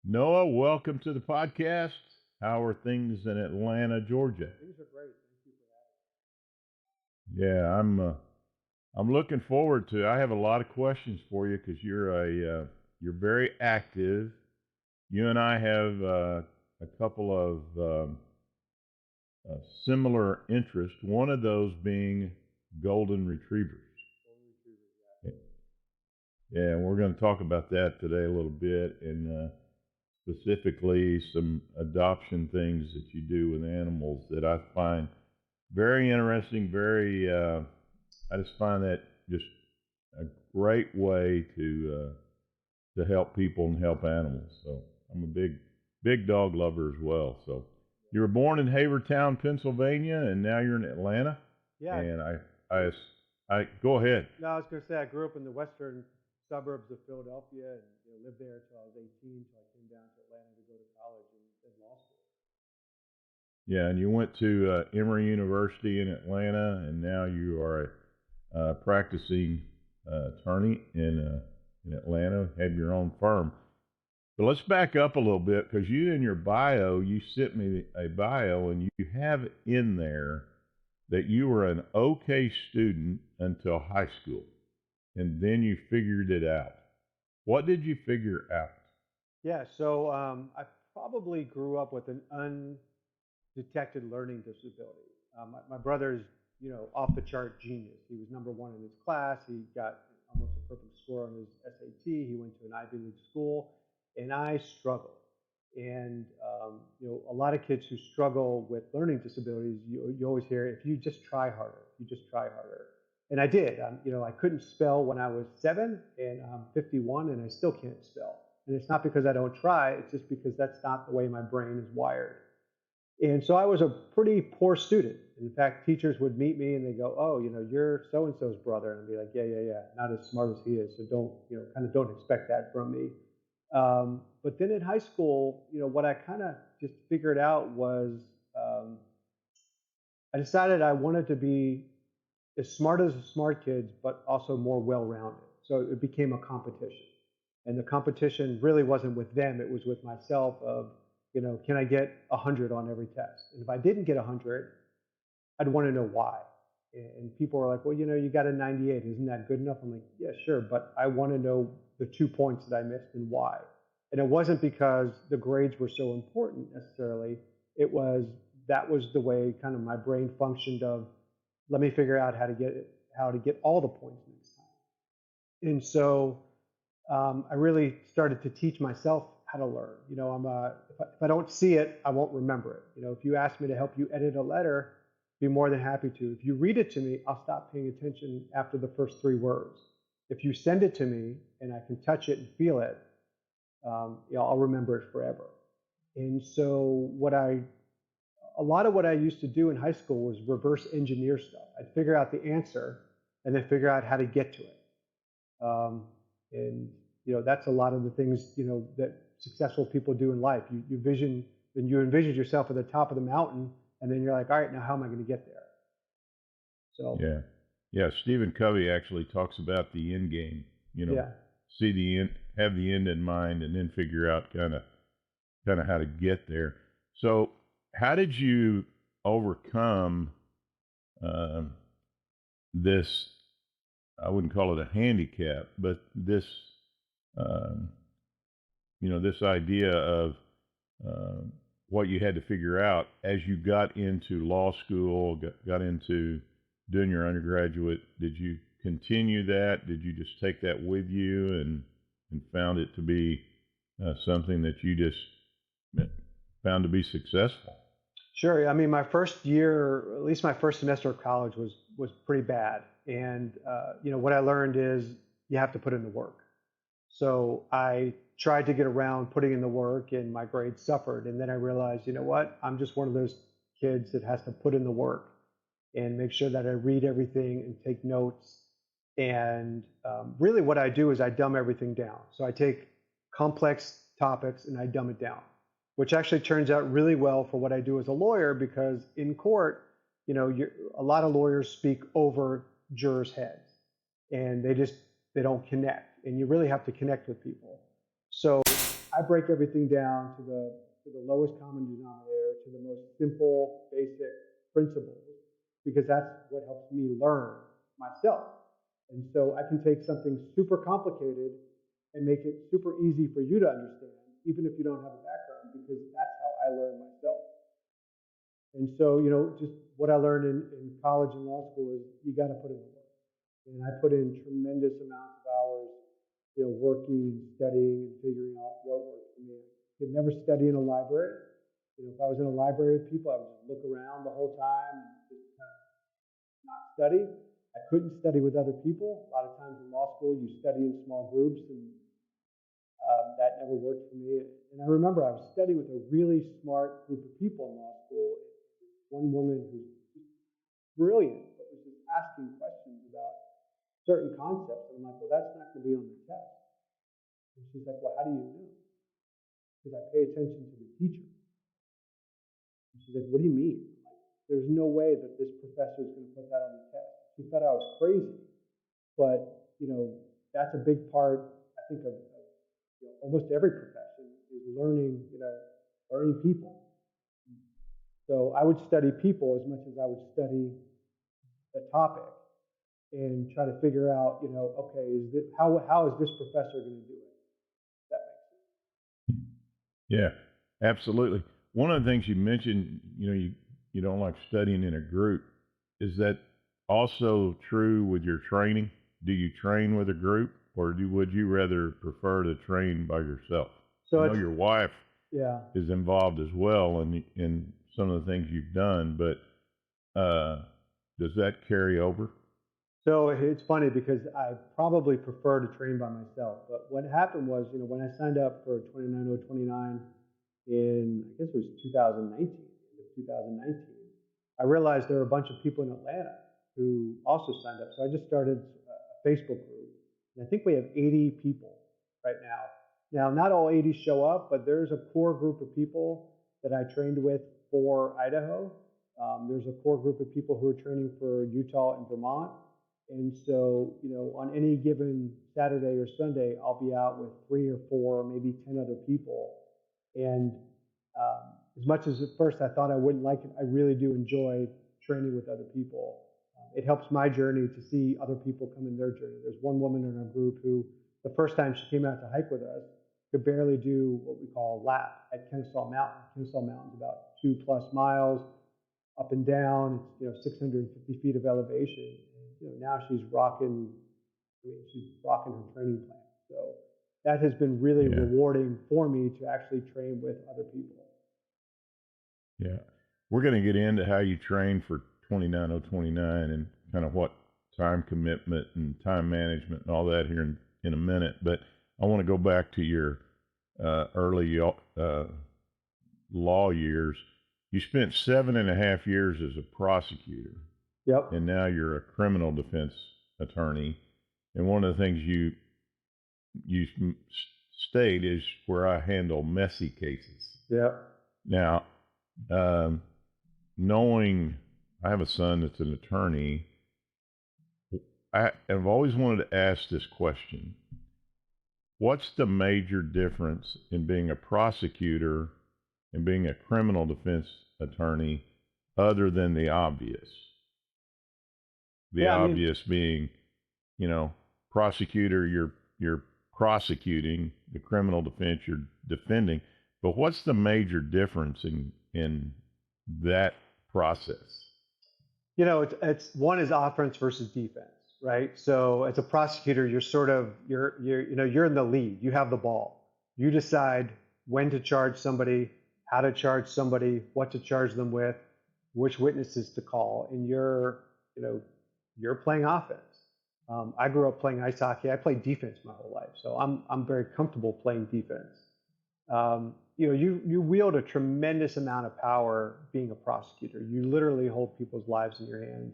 Noah, welcome to the podcast. How are things in Atlanta, Georgia? Things are great. Thank you for Yeah, I'm looking forward to. I have a lot of questions for you because you're very active. You and I have a couple of similar interests. One of those being golden retrievers. having me. Yeah, and we're going to talk about that today a little bit, and specifically some adoption things that you do with animals that I find very interesting. I just find that just a great way to help people and help animals. So I'm a big dog lover as well. So you were born in Havertown, Pennsylvania, and now you're in Atlanta. Yeah. And I go ahead. No, I was going to say I grew up in the western suburbs of Philadelphia and lived there until I was 18. So I came down to Atlanta to go to college and law school. Yeah, and you went to Emory University in Atlanta, and now you are a practicing attorney in Atlanta. Have your own firm. But let's back up a little bit because you in your bio, you sent me a bio, and you have in there that you were an okay student until high school, and then you figured it out. What did you figure out? Yeah, so I probably grew up with an undetected learning disability. My brother's, off the chart genius. He was number one in his class. He got almost a perfect score on his SAT. He went to an Ivy League school, and I struggled. And a lot of kids who struggle with learning disabilities, you always hear, if you just try harder, you just try harder. And I did. I couldn't spell when I was 7, and I'm 51, and I still can't spell. And it's not because I don't try, it's just because that's not the way my brain is wired. And so I was a pretty poor student. In fact, teachers would meet me and they go, "Oh, you're so-and-so's brother." And I'd be like, yeah, not as smart as he is. So don't expect that from me. But then in high school, what I kind of just figured out was I decided I wanted to be as smart as the smart kids, but also more well-rounded. So it became a competition. And the competition really wasn't with them, it was with myself of, can I get 100 on every test? And if I didn't get 100, I'd want to know why. And people were like, well, you got a 98, isn't that good enough? I'm like, yeah, sure, but I want to know the 2 points that I missed and why. And it wasn't because the grades were so important necessarily, that was the way kind of my brain functioned of, let me figure out how to get all the points next time. And so I really started to teach myself how to learn. If I don't see it, I won't remember it. If you ask me to help you edit a letter, be more than happy to. If you read it to me, I'll stop paying attention after the first 3 words. If you send it to me and I can touch it and feel it, I'll remember it forever. And so a lot of what I used to do in high school was reverse engineer stuff. I'd figure out the answer and then figure out how to get to it. And that's a lot of the things that successful people do in life. You envision yourself at the top of the mountain, and then you're like, all right, now how am I going to get there? So yeah. Stephen Covey actually talks about the end game. See the end, have the end in mind, and then figure out kind of how to get there. So how did you overcome this? I wouldn't call it a handicap, but this, this idea of what you had to figure out as you got into law school, got into doing your undergraduate. Did you continue that? Did you just take that with you and found it to be something that you just found to be successful? Sure. I mean, my first year, at least my first semester of college was pretty bad. And, what I learned is you have to put in the work. So I tried to get around putting in the work and my grades suffered. And then I realized, what? I'm just one of those kids that has to put in the work and make sure that I read everything and take notes. And really what I do is I dumb everything down. So I take complex topics and I dumb it down, which actually turns out really well for what I do as a lawyer, because in court, a lot of lawyers speak over jurors' heads and they don't connect, and you really have to connect with people. So I break everything down to the lowest common denominator, to the most simple, basic principles, because that's what helps me learn myself. And so I can take something super complicated and make it super easy for you to understand, even if you don't have a background, because that's how I learn myself. And so, just what I learned in college and law school is you got to put in the work. And I put in tremendous amounts of hours, working, studying, and figuring out what worked for me. I could never study in a library. If I was in a library with people, I would just look around the whole time and just kind of not study. I couldn't study with other people. A lot of times in law school, you study in small groups, and that never worked for me. And I remember I was studying with a really smart group of people in law school. One woman who's just brilliant, but was just asking questions about certain concepts. And I'm like, well, that's not going to be on the test. And she's like, well, how do you know? Because I pay attention to the teacher. And she's like, what do you mean? I'm like, there's no way that this professor is going to put that on the test. She thought I was crazy. But, that's a big part, I think, of almost every profession is learning, learning people. So I would study people as much as I would study the topic and try to figure out, okay, how is this professor going to do it? That makes sense. Yeah, absolutely. One of the things you mentioned, you don't like studying in a group. Is that also true with your training? Do you train with a group, or would you rather prefer to train by yourself? So I know your wife is involved as well in some of the things you've done, but does that carry over? So it's funny because I probably prefer to train by myself. But what happened was, when I signed up for 29029 in, I guess it was 2019, I realized there were a bunch of people in Atlanta who also signed up. So I just started a Facebook group. And I think we have 80 people right now. Now, not all 80 show up, but there's a core group of people that I trained with for Idaho. There's a core group of people who are training for Utah and Vermont. And so, on any given Saturday or Sunday, I'll be out with 3 or 4, maybe 10 other people. And as much as at first I thought I wouldn't like it, I really do enjoy training with other people. It helps my journey to see other people come in their journey. There's one woman in our group who, the first time she came out to hike with us, could barely do what we call a lap at Kennesaw Mountain. Kennesaw Mountain's about 2+ miles up and down. It's 650 feet of elevation. Now she's rocking her training plan. So that has been really rewarding for me to actually train with other people. Yeah. We're going to get into how you train for 29029 and kind of what time commitment and time management and all that here in a minute. But I want to go back to your early law years. You spent 7.5 years as a prosecutor. Yep. And now you're a criminal defense attorney. And one of the things you state is where I handle messy cases. Yeah. Now, knowing I have a son that's an attorney, I've always wanted to ask this question. What's the major difference in being a prosecutor and being a criminal defense attorney other than the obvious? The obvious being, prosecutor, you're prosecuting, the criminal defense, you're defending. But what's the major difference in that process? It's one is offense versus defense, right? So as a prosecutor, you're in the lead. You have the ball. You decide when to charge somebody, how to charge somebody, what to charge them with, which witnesses to call, and you're playing offense. I grew up playing ice hockey. I played defense my whole life, so I'm very comfortable playing defense. You wield a tremendous amount of power being a prosecutor. You literally hold people's lives in your hands,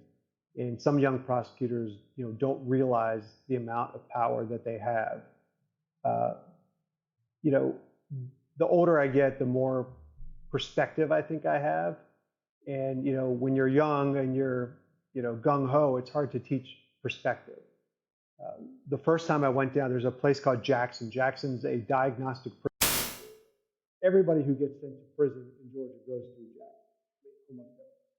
and some young prosecutors, don't realize the amount of power that they have. The older I get, the more perspective I think I have, and when you're young and you're gung-ho, it's hard to teach perspective. The first time I went down, there's a place called Jackson. Jackson's a diagnostic prison. everybody who gets sent to prison in Georgia goes through Jackson. Almost everybody.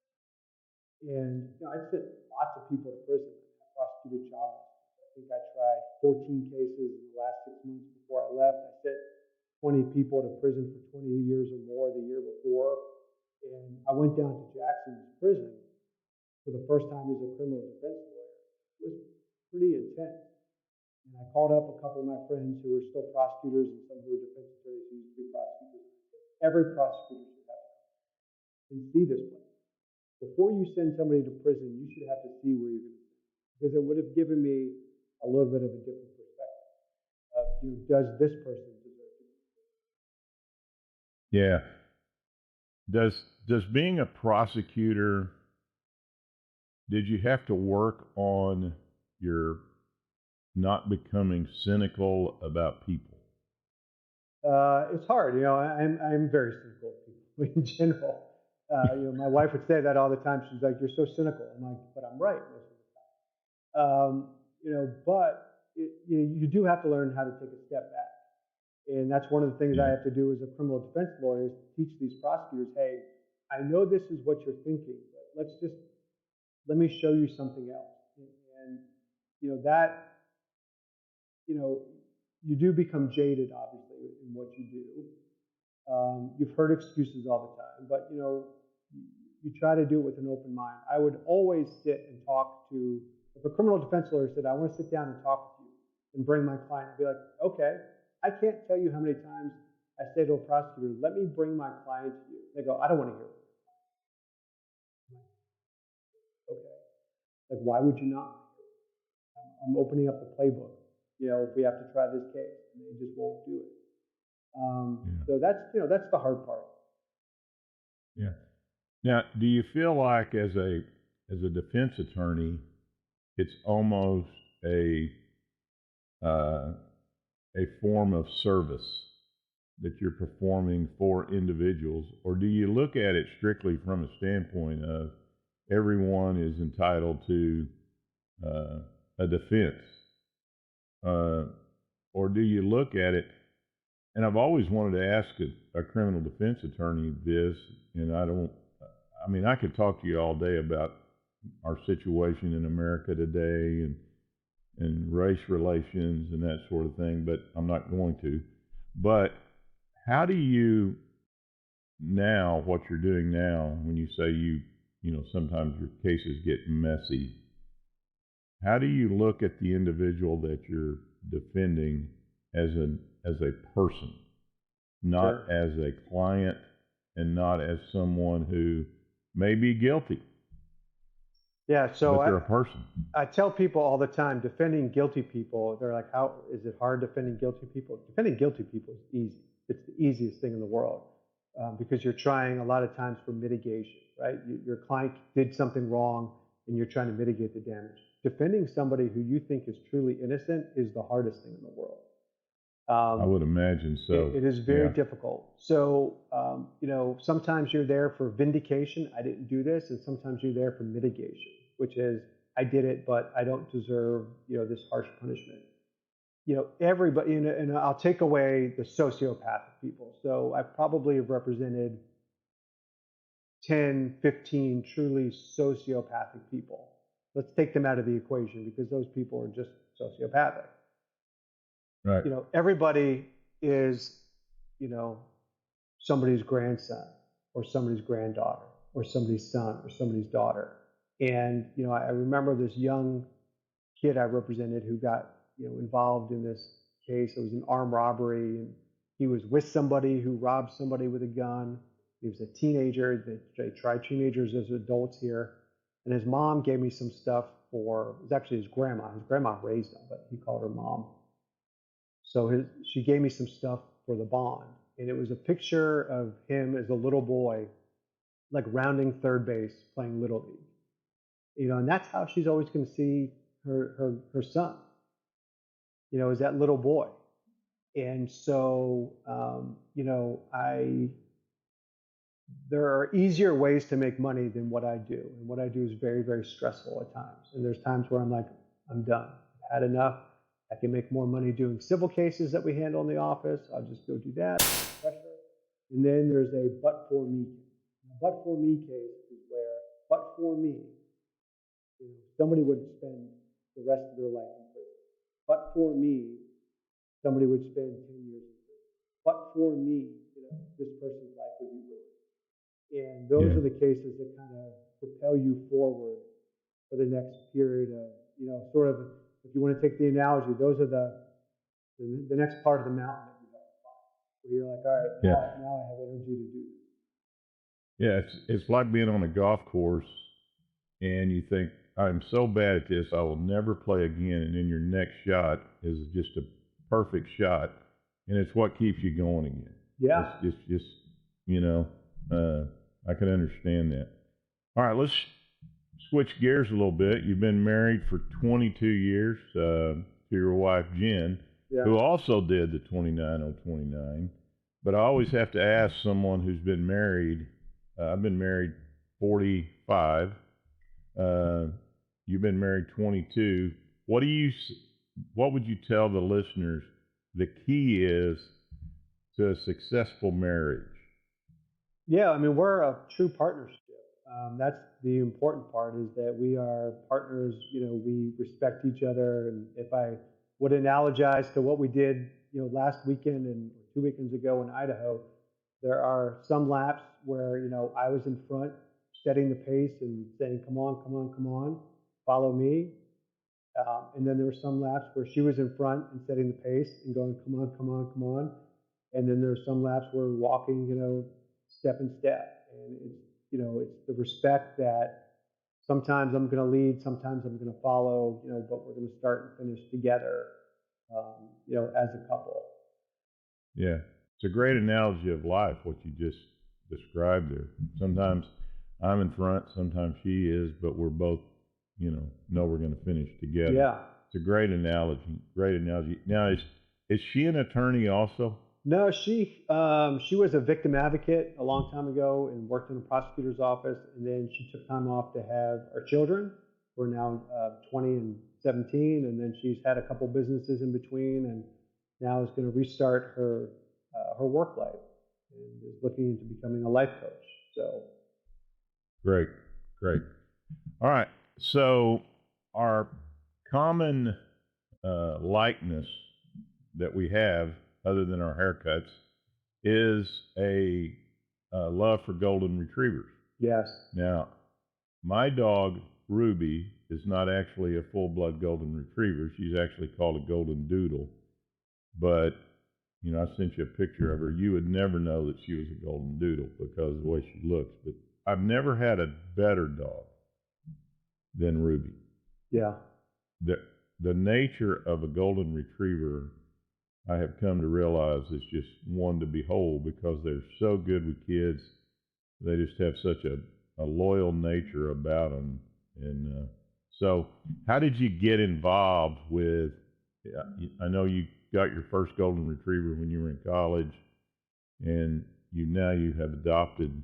And I sent lots of people to prison. I prosecuted child molesters. I think I tried 14 cases in the last 6 months before I left. I sent 20 people to prison for 20 years or more the year before. And I went down to Jackson's prison for the first time as a criminal defense lawyer. It was pretty intense. And I called up a couple of my friends who were still prosecutors and some who were defense attorneys who used to be prosecutors. Every prosecutor should have to come and see this place. Before you send somebody to prison, you should have to see where you're going to send them. Because it would have given me a little bit of a different perspective of, does this person deserve to be? Yeah. Does being a prosecutor, did you have to work on your not becoming cynical about people? It's hard. I'm very cynical of people in general. My wife would say that all the time. She's like, "You're so cynical." I'm like, "But I'm right most of the time." But you do have to learn how to take a step back, and that's one of the things I have to do as a criminal defense lawyer is to teach these prosecutors, "Hey, I know this is what you're thinking, but let me show you something else." And you do become jaded, obviously, in what you do. You've heard excuses all the time, but you try to do it with an open mind. I would always sit and talk to, if a criminal defense lawyer said, "I want to sit down and talk with you and bring my client," I'd be like, "Okay, I can't tell you how many times I say to a prosecutor, 'Let me bring my client to you.' They go, 'I don't want to hear it.'" Okay, like why would you not? I'm opening up the playbook. If we have to try this case, and they just won't do it. So that's the hard part. Yeah. Now, do you feel like as a defense attorney, it's almost a form of service that you're performing for individuals, or do you look at it strictly from a standpoint of everyone is entitled to a defense, or do you look at it? And I've always wanted to ask a criminal defense attorney this, and I could talk to you all day about our situation in America today and race relations and that sort of thing, but I'm not going to. But how do you now, what you're doing now, when you say sometimes your cases get messy, how do you look at the individual that you're defending as a person, not as a client and not as someone who may be guilty? Yeah, so but they're a person. I tell people all the time, defending guilty people, they're like, "How is it hard defending guilty people?" Defending guilty people is easy. It's the easiest thing in the world because you're trying a lot of times for mitigation, right? Your client did something wrong and you're trying to mitigate the damage. Defending somebody who you think is truly innocent is the hardest thing in the world. I would imagine so. It is very difficult. So, sometimes you're there for vindication. I didn't do this. And sometimes you're there for mitigation, which is, I did it, but I don't deserve, this harsh punishment. Everybody, and I'll take away the sociopathic people. So I probably have represented 10, 15 truly sociopathic people. Let's take them out of the equation because those people are just sociopathic. Right. Everybody is, somebody's grandson or somebody's granddaughter or somebody's son or somebody's daughter. And, I remember this young kid I represented who got, involved in this case. It was an armed robbery, and he was with somebody who robbed somebody with a gun. He was a teenager. They try teenagers as adults here. And his mom gave me some stuff it was actually his grandma. His grandma raised him, but he called her mom. So she gave me some stuff for the bond. And it was a picture of him as a little boy, like rounding third base, playing Little League. And that's how she's always going to see her son, as that little boy. And so, there are easier ways to make money than what I do. And what I do is very, very stressful at times. And there's times where I'm like, I'm done. I've had enough. I can make more money doing civil cases that we handle in the office. I'll just go do that. Pressure. And then there's a but for me case. A but for me case is where, but for me, somebody would spend the rest of their life in prison. But for me, somebody would spend 10 years in prison. But for me, this person's life would be ruined. And those Yeah. are the cases that kind of propel you forward for the next period of, sort of, if you want to take the analogy, those are the next part of the mountain that you have to climb. Where you're like, all right, now I have energy to do this. Yeah, it's like being on a golf course and you think, I'm so bad at this, I will never play again. And then your next shot is just a perfect shot. And it's what keeps you going again. Yeah. It's just, I can understand that. All right, let's switch gears a little bit. You've been married for 22 years to your wife, Jen, who also did the 29-0-29. But I always have to ask someone who's been married, I've been married 45, you've been married 22. What would you tell the listeners the key is to a successful marriage? Yeah, I mean, we're a true partnership. That's the important part, is that we are partners. We respect each other. And if I would analogize to what we did, last weekend and 2 weekends ago in Idaho, there are some laps where, I was in front setting the pace and saying, come on, come on, come on, follow me. And then there were some laps where she was in front and setting the pace and going, come on, come on, come on. And then there's some laps where we're walking, step and step. And it's the respect that sometimes I'm going to lead, sometimes I'm going to follow, but we're going to start and finish together, as a couple. Yeah. It's a great analogy of life, what you just described there. Sometimes I'm in front, sometimes she is, but we're both, know we're going to finish together. Yeah. It's a great analogy. Great analogy. Now, is she an attorney also? No, she was a victim advocate a long time ago and worked in a prosecutor's office, and then she took time off to have our children, who are now 20 and 17, and then she's had a couple businesses in between, and now is going to restart her work life and is looking into becoming a life coach. So great. All right, so our common likeness that we have, other than our haircuts, is a love for golden retrievers. Yes. Now, my dog, Ruby, is not actually a full-blood golden retriever. She's actually called a golden doodle. But, I sent you a picture of her. You would never know that she was a golden doodle because of the way she looks. But I've never had a better dog than Ruby. Yeah. The nature of a golden retriever, I have come to realize, is just one to behold because they're so good with kids. They just have such a loyal nature about them. And so how did you get involved with, I know you got your first golden retriever when you were in college, and you have adopted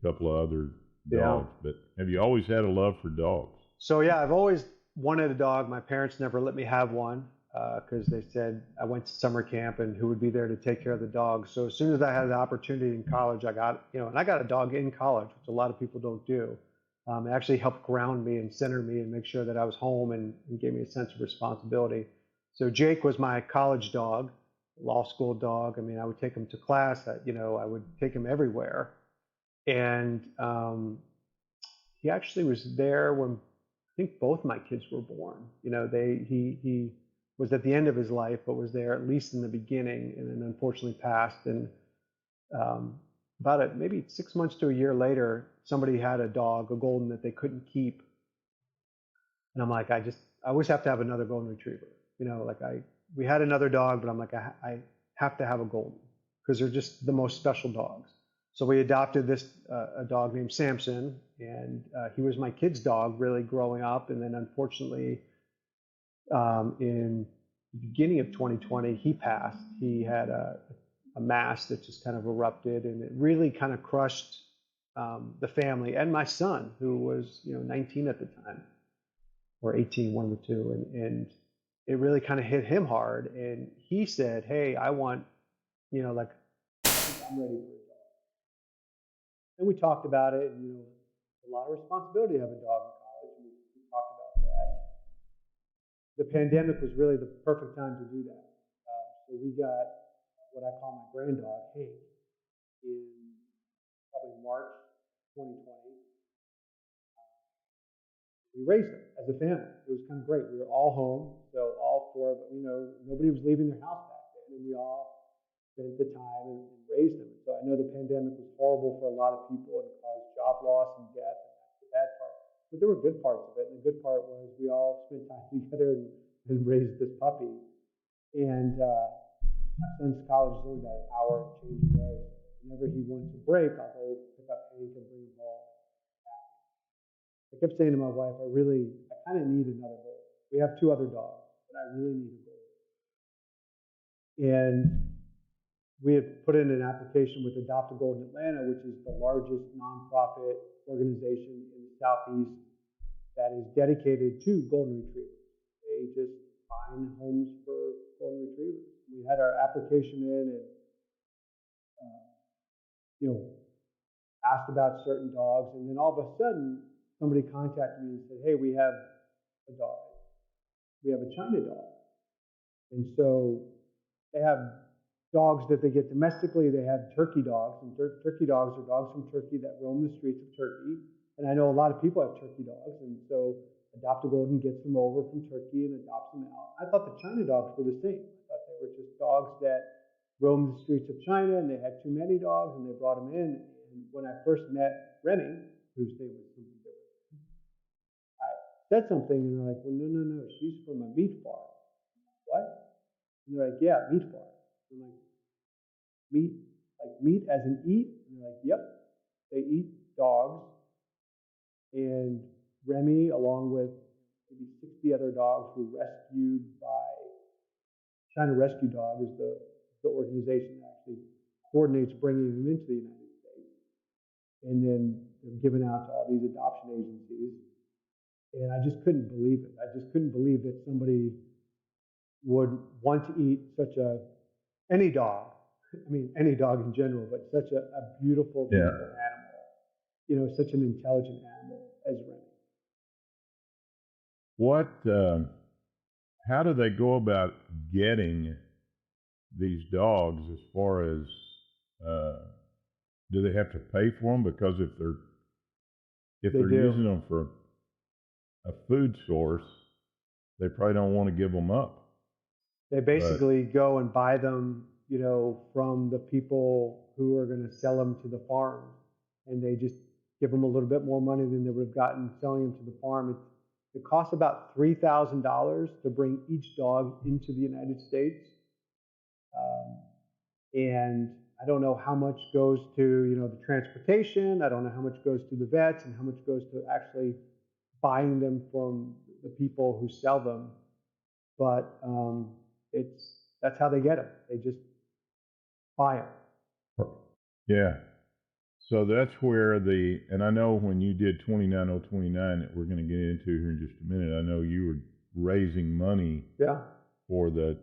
a couple of other dogs, but have you always had a love for dogs? So yeah, I've always wanted a dog. My parents never let me have one because they said I went to summer camp and who would be there to take care of the dog. So as soon as I had the opportunity in college, I got a dog in college, which a lot of people don't do. It actually helped ground me and center me and make sure that I was home and gave me a sense of responsibility. So Jake was my college dog, law school dog. I mean, I would take him to class. I would take him everywhere. And he actually was there when I think both my kids were born. He was at the end of his life, but was there at least in the beginning, and then unfortunately passed. And maybe 6 months to a year later, somebody had a dog, a golden, that they couldn't keep. And I'm like, I always have to have another golden retriever. We had another dog, but I'm like, I have to have a golden because they're just the most special dogs. So we adopted a dog named Samson, and he was my kid's dog really growing up. And then unfortunately, in the beginning of 2020, he passed. He had a mass that just kind of erupted, and it really kind of crushed the family and my son, who was 19 at the time, or 18, one of the two, and it really kind of hit him hard. And he said, "Hey, I want, I think I'm ready for a dog." And we talked about it, and a lot of responsibility to have a dog in college, and we talked about that. The pandemic was really the perfect time to do that. So we got what I call my grand dog, Hank, in probably March 2020. We raised them as a family. It was kind of great. We were all home, so all four of them, nobody was leaving their house back then, and we all spent the time and raised them. So I know the pandemic was horrible for a lot of people and caused job loss and death, and that's the bad part. But there were good parts of it, and the good part was we all spent time together and raised this puppy. And my son's college is only about an hour and change away. Whenever he wants a break, I'll go pick up Hank and bring him home. I kept saying to my wife, I kind of need another goal. We have two other dogs, but I really need a goal. And we had put in an application with Adopt a Gold in Atlanta, which is the largest nonprofit organization in the Southeast that is dedicated to golden retrievers. They just find homes for golden retrievers. We had our application in and, asked about certain dogs, and then all of a sudden, somebody contacted me and said, hey, we have a dog. We have a China dog. And so they have dogs that they get domestically. They have turkey dogs. And turkey dogs are dogs from Turkey that roam the streets of Turkey. And I know a lot of people have turkey dogs. And so Adopt a Golden gets them over from Turkey and adopts them out. I thought the China dogs were the same. I thought they were just dogs that roamed the streets of China, and they had too many dogs, and they brought them in. And when I first met Remy, whose name was something different, I said something, and they're like, well, no, she's from a meat farm. What? And they're like, yeah, meat farm. I'm like, meat, like meat as in eat? And they're like, yep, they eat dogs. And Remy, along with maybe 60 other dogs, were rescued by China Rescue Dog, is the organization that actually coordinates bringing them into the United States. And then they're given out to all these adoption agencies. And I just couldn't believe it. I just couldn't believe that somebody would want to eat any dog. I mean, any dog in general, but such a beautiful, beautiful animal. Such an intelligent animal as Remy. How do they go about getting these dogs as far as, do they have to pay for them? Because if they're using them for a food source, they probably don't want to give them up. They basically go and buy them, from the people who are going to sell them to the farm, and they just give them a little bit more money than they would have gotten selling them to the farm. It costs about $3,000 to bring each dog into the United States, and I don't know how much goes to the transportation. I don't know how much goes to the vets and how much goes to actually buying them from the people who sell them. But that's how they get them. They just buy them. Yeah. So that's where and I know when you did 29029 that we're going to get into here in just a minute, I know you were raising money for the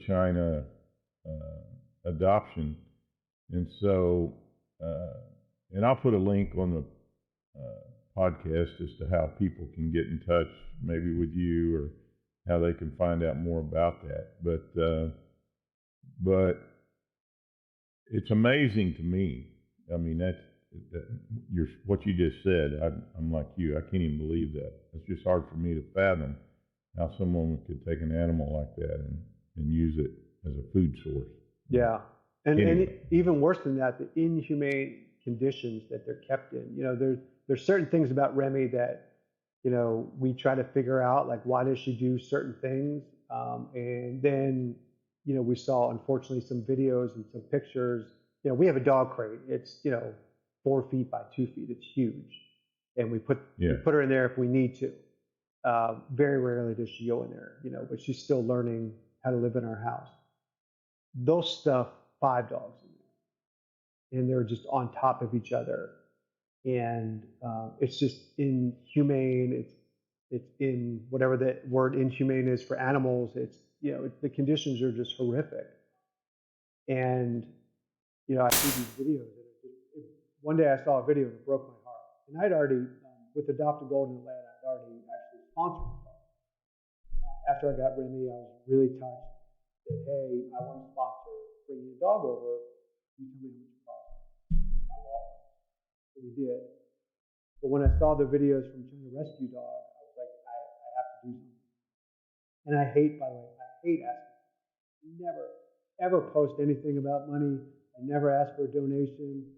China adoption. And so, and I'll put a link on the podcast as to how people can get in touch, maybe with you, or how they can find out more about that. But it's amazing to me. I mean, what you just said. I'm like you. I can't even believe that. It's just hard for me to fathom how someone could take an animal like that and use it as a food source. Yeah. And even worse than that, the inhumane conditions that they're kept in. There's certain things about Remy that, we try to figure out, like, why does she do certain things? And then, we saw, unfortunately, some videos and some pictures. We have a dog crate. It's, 4 feet by 2 feet. It's huge. And we put her in there if we need to. Very rarely does she go in there, but she's still learning how to live in our house. Those stuff, 5 dogs in there, and they're just on top of each other, and it's just inhumane. It's in whatever the word inhumane is for animals. It's the conditions are just horrific, and I see these videos and one day I saw a video that broke my heart. And I'd already, with Adopt a Gold in Atlanta, I'd already actually sponsored the dog. After I got Remy, I was really touched. Said, hey, I want to sponsor bringing a dog over. You tell me how much it costs. I'm offering. So we did. But when I saw the videos from China Rescue Dog, I was like, I have to do something. And I hate, by the way, I hate asking. Never, ever post anything about money. I never ask for a donation.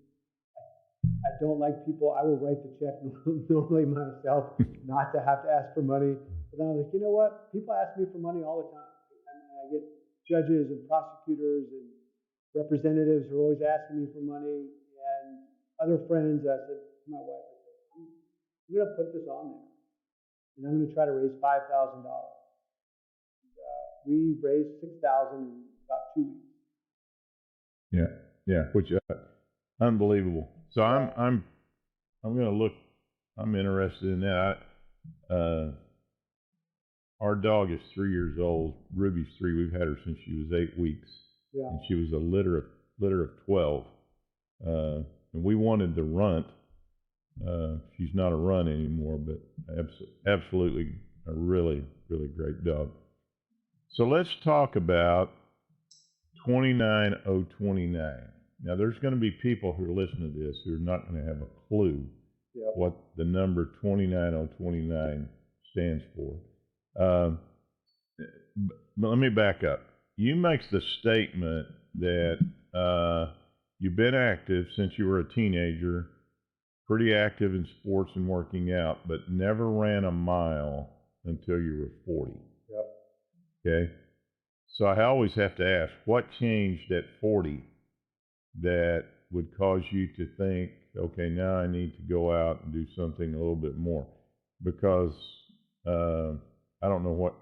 I don't like people. I will write the check normally myself, not to have to ask for money. But then I was like, you know what? People ask me for money all the time. I get judges and prosecutors and representatives who are always asking me for money. And other friends, I said to my wife, I said, I'm going to put this on there. And I'm going to try to raise $5,000. We raised $6,000 in about 2 weeks. Yeah, which unbelievable. So I'm going to look. I'm interested in that. Our dog is 3 years old. Ruby's 3. We've had her since she was 8 weeks, and she was a litter of 12. And we wanted the runt. She's not a runt anymore, but absolutely a really, really great dog. So let's talk about 29029. Now, there's going to be people who are listening to this who are not going to have a clue what the number 29029 stands for. But let me back up. You make the statement that you've been active since you were a teenager, pretty active in sports and working out, but never ran a mile until you were 40. Okay? So I always have to ask, what changed at 40 that would cause you to think, okay, now I need to go out and do something a little bit more? Because I don't know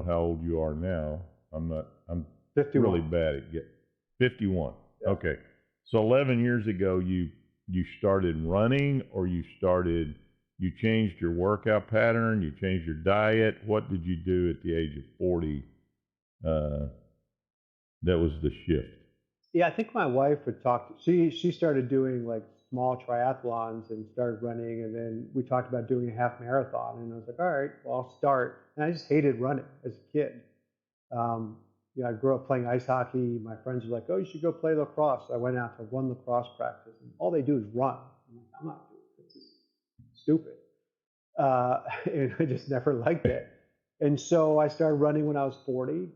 how old you are now. I'm 51. really bad at 51. Yeah. Okay. So 11 years ago you started running, or you changed your workout pattern, you changed your diet. What did you do at the age of 40? That was the shift. Yeah, I think my wife had talked. She started doing like small triathlons and started running, and then we talked about doing a half marathon. And I was like, all right, well, I'll start. And I just hated running as a kid. I grew up playing ice hockey. My friends were like, oh, you should go play lacrosse. So I went out to one lacrosse practice, and all they do is run. I'm like, I'm not doing this. This is stupid. And I just never liked it. And so I started running when I was 40,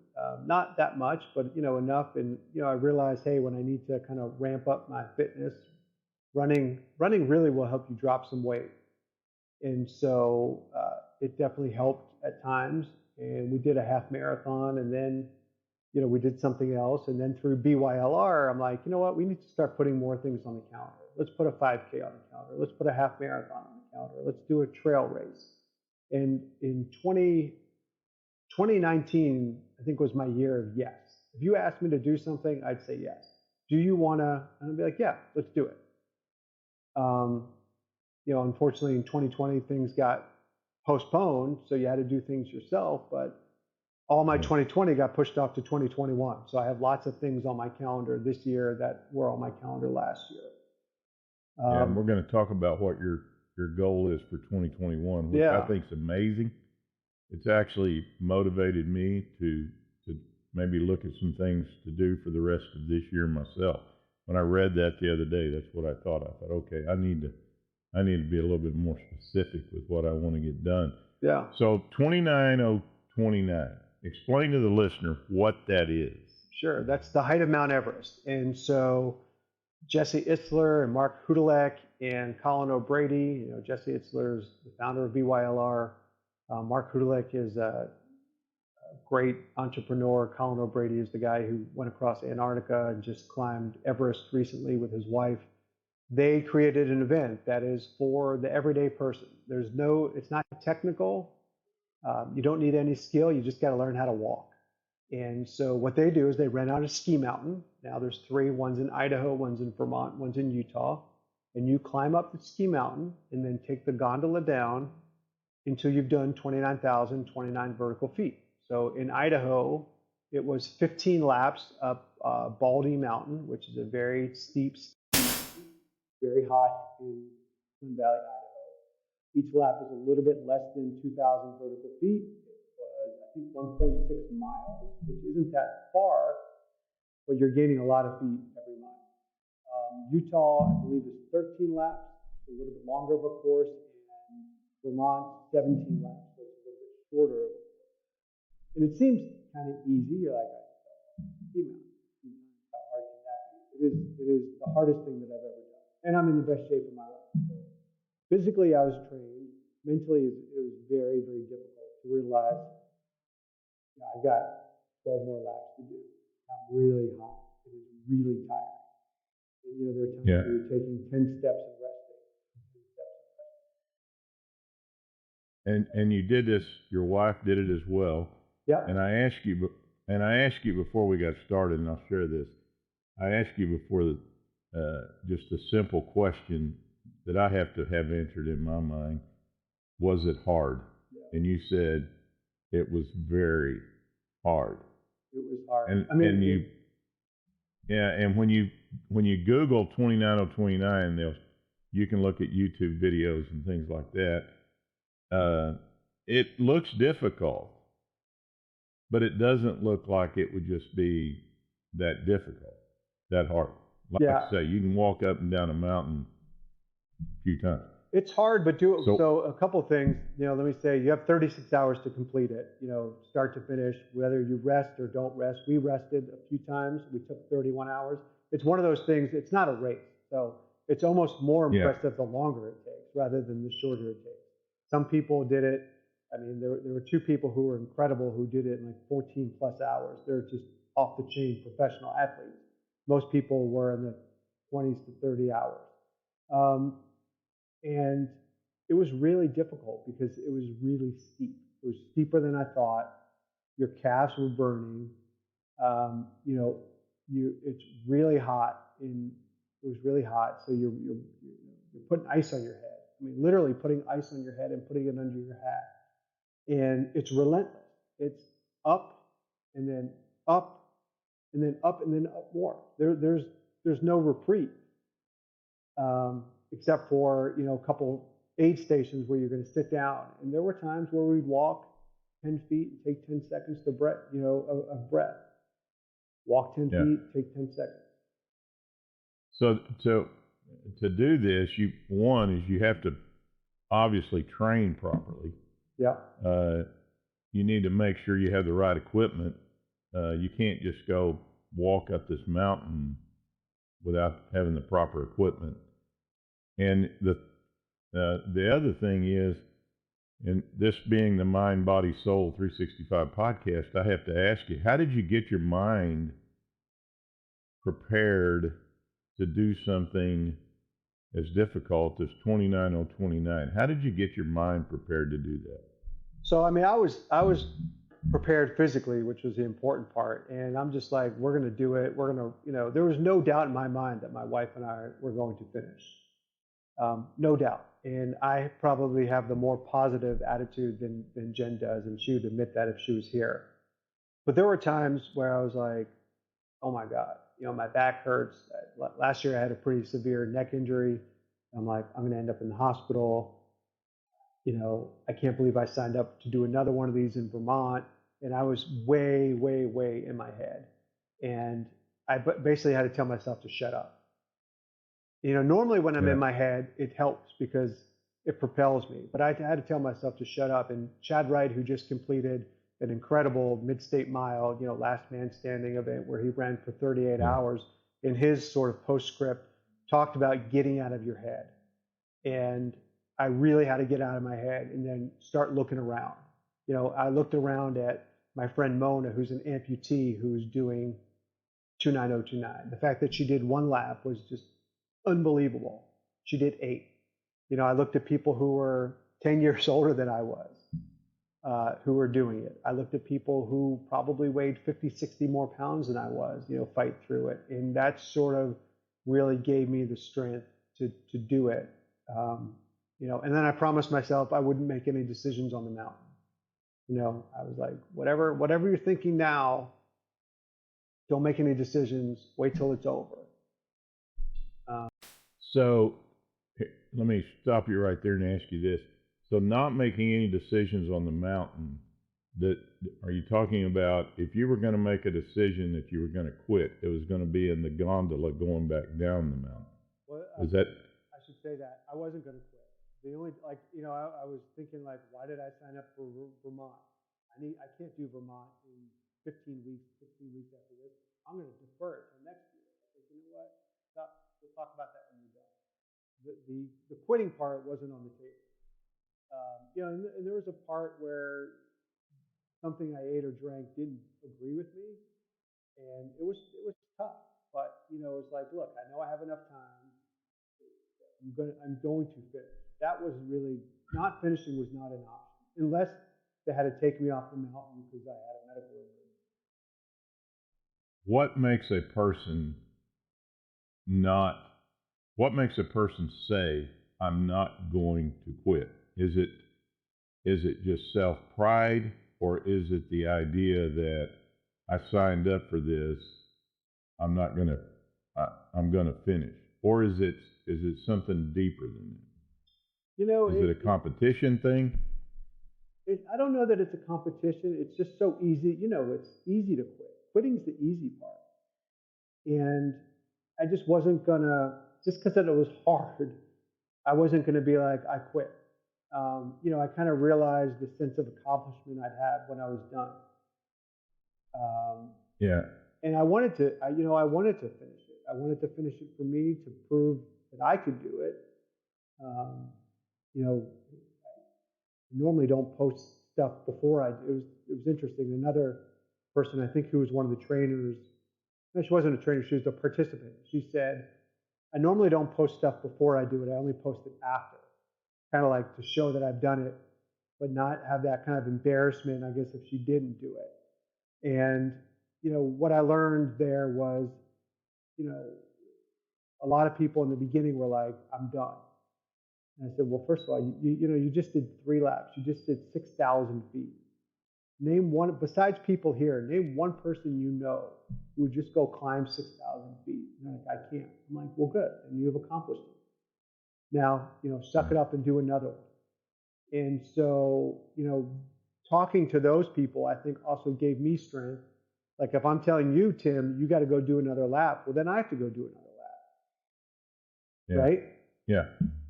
not that much, but enough. And I realized, hey, when I need to kind of ramp up my fitness, running really will help you drop some weight. And so it definitely helped at times. And we did a half marathon, and then we did something else. And then through BYLR, I'm like, you know what? We need to start putting more things on the calendar. Let's put a 5K on the calendar. Let's put a half marathon on the calendar. Let's do a trail race. And in 2019, I think, was my year of yes. If you asked me to do something, I'd say yes. Do you want to? And I'd be like, yeah, let's do it. Unfortunately, in 2020, things got postponed, so you had to do things yourself. But all my 2020 got pushed off to 2021. So I have lots of things on my calendar this year that were on my calendar last year. And we're going to talk about what your goal is for 2021, which I think is amazing. It's actually motivated me to maybe look at some things to do for the rest of this year myself. When I read that the other day, that's what I thought. I thought, okay, I need to be a little bit more specific with what I want to get done. Yeah. So 29029. Explain to the listener what that is. Sure. That's the height of Mount Everest. And so Jesse Itzler and Mark Hudelek and Colin O'Brady, Jesse Itzler is the founder of BYLR. Mark Hudelek is a great entrepreneur. Colin O'Brady is the guy who went across Antarctica and just climbed Everest recently with his wife. They created an event that is for the everyday person. It's not technical. You don't need any skill. You just got to learn how to walk. And so what they do is they rent out a ski mountain. Now there's 3. One's in Idaho, one's in Vermont, one's in Utah. And you climb up the ski mountain and then take the gondola down until you've done 29,029 vertical feet. So in Idaho, it was 15 laps up Baldy Mountain, which is a very steep. very hot in Twin Valley, Idaho. Each lap was a little bit less than 2,000 vertical feet. It was, I think, 1.6 miles, which isn't that far, but you're gaining a lot of feet every mile. Utah, I believe, is 13 laps, a little bit longer of a course, and Vermont, 17 laps, so it's a little bit shorter of a course. And it seems kind of easy. You're like, how hard can that be? It is the hardest thing that I've ever done. And I'm in the best shape of my life. So physically, I was trained. Mentally, it was very, very difficult to realize, I've got 12 more laps to do. I'm really hot. It is really tiring. And, there are times where you're taking 10 steps and resting. 10 steps and resting. And you did this. Your wife did it as well. Yeah. And I asked you before we got started, and I'll share this. I asked you before just a simple question that I have to have answered in my mind. Was it hard? Yeah. And you said it was very hard. It was hard. And when you Google 29029, you can look at YouTube videos and things like that. It looks difficult, but it doesn't look like it would just be that difficult, that hard. Like I say, you can walk up and down a mountain a few times. It's hard, but do it. So a couple things, let me say, you have 36 hours to complete it, start to finish, whether you rest or don't rest. We rested a few times. We took 31 hours. It's one of those things, it's not a race. So it's almost more impressive the longer it takes rather than the shorter it takes. Some people did it. I mean, there were two people who were incredible who did it in like 14 plus hours. They're just off the chain professional athletes. Most people were in the 20s to 30 hours. And it was really difficult because it was really steep. It was steeper than I thought. Your calves were burning. It's really hot. It was really hot, so you're putting ice on your head. I mean, literally putting ice on your head and putting it under your hat. And it's relentless. It's up and then up and then up and then up more. There's no reprieve. Except for, a couple aid stations where you're going to sit down. And there were times where we'd walk 10 feet and take 10 seconds of breath. Walk 10 feet, take 10 seconds. So to do this, you have to obviously train properly. Yeah. You need to make sure you have the right equipment. You can't just go walk up this mountain without having the proper equipment. And the other thing is, and this being the Mind, Body, Soul 365 podcast, I have to ask you, how did you get your mind prepared to do something as difficult as 29029? How did you get your mind prepared to do that? So, I mean, I was prepared physically, which was the important part. And I'm just like, we're going to do it. We're going to, there was no doubt in my mind that my wife and I were going to finish. No doubt. And I probably have the more positive attitude than Jen does, and she would admit that if she was here. But there were times where I was like, oh my God, my back hurts. Last year I had a pretty severe neck injury. I'm like, I'm going to end up in the hospital. I can't believe I signed up to do another one of these in Vermont. And I was way, way, way in my head. And I basically had to tell myself to shut up. Normally when I'm in my head, it helps because it propels me. But I had to tell myself to shut up. And Chad Wright, who just completed an incredible mid-state mile, last man standing event where he ran for 38 hours, in his sort of postscript, talked about getting out of your head. And I really had to get out of my head and then start looking around. I looked around at my friend Mona, who's an amputee, who's doing 29029. The fact that she did one lap was just unbelievable. She did 8. I looked at people who were 10 years older than I was, who were doing it. I looked at people who probably weighed 50, 60 more pounds than I was, fight through it. And that sort of really gave me the strength to do it. And then I promised myself I wouldn't make any decisions on the mountain. I was like, whatever you're thinking now, don't make any decisions. Wait till it's over. So let me stop you right there and ask you this. So not making any decisions on the mountain, that are you talking about if you were going to make a decision that you were going to quit, it was going to be in the gondola going back down the mountain? Well, Is that I should say that I wasn't going to quit. The only, like, I was thinking, like, why did I sign up for Vermont? I can't do Vermont in 15 weeks, 16 weeks after this. I'm going to defer it till next year. I think, you know what? Stop. We'll talk about that when you're done. The quitting part wasn't on the table. And there was a part where something I ate or drank didn't agree with me, and it was tough. But it's like, look, I know I have enough time. I'm going to finish. That was really not finishing was not an option unless they had to take me off the mountain because I had a medical emergency. what makes a person not what makes a person say I'm not going to quit? Is it just self pride, or is it the idea that I signed up for this, I'm not gonna I'm gonna finish, or is it something deeper than You know, that? Is it a competition thing? I don't know that it's a competition. It's just so easy. It's easy to quit. Quitting's the easy part. And I just wasn't gonna, just because it was hard, I wasn't gonna be like, I quit. I kind of realized the sense of accomplishment I'd had when I was done. Um, Yeah, and I wanted to, I wanted to finish it. I wanted to finish it for me to prove that I could do it. Um, you know, I normally don't post stuff before I. It was interesting. Another person, I think, who was one of the trainers. No, she wasn't a trainer. She was a participant. She said, "I normally don't post stuff before I do it. I only post it after, kind of like to show that I've done it, but not have that kind of embarrassment, I guess, if she didn't do it." And what I learned there was, you know, a lot of people in the beginning were like, "I'm done." And I said, "Well, first of all, you just did 3 laps. You just did 6,000 feet. Name one, besides people here, name one person who would just go climb 6,000 feet." And they're like, "I can't." I'm like, "Well, good. And you've accomplished it. Now, suck it up and do another one." And so, talking to those people, I think also gave me strength. Like if I'm telling you, Tim, you got to go do another lap, well, then I have to go do another yeah, lap, right? yeah,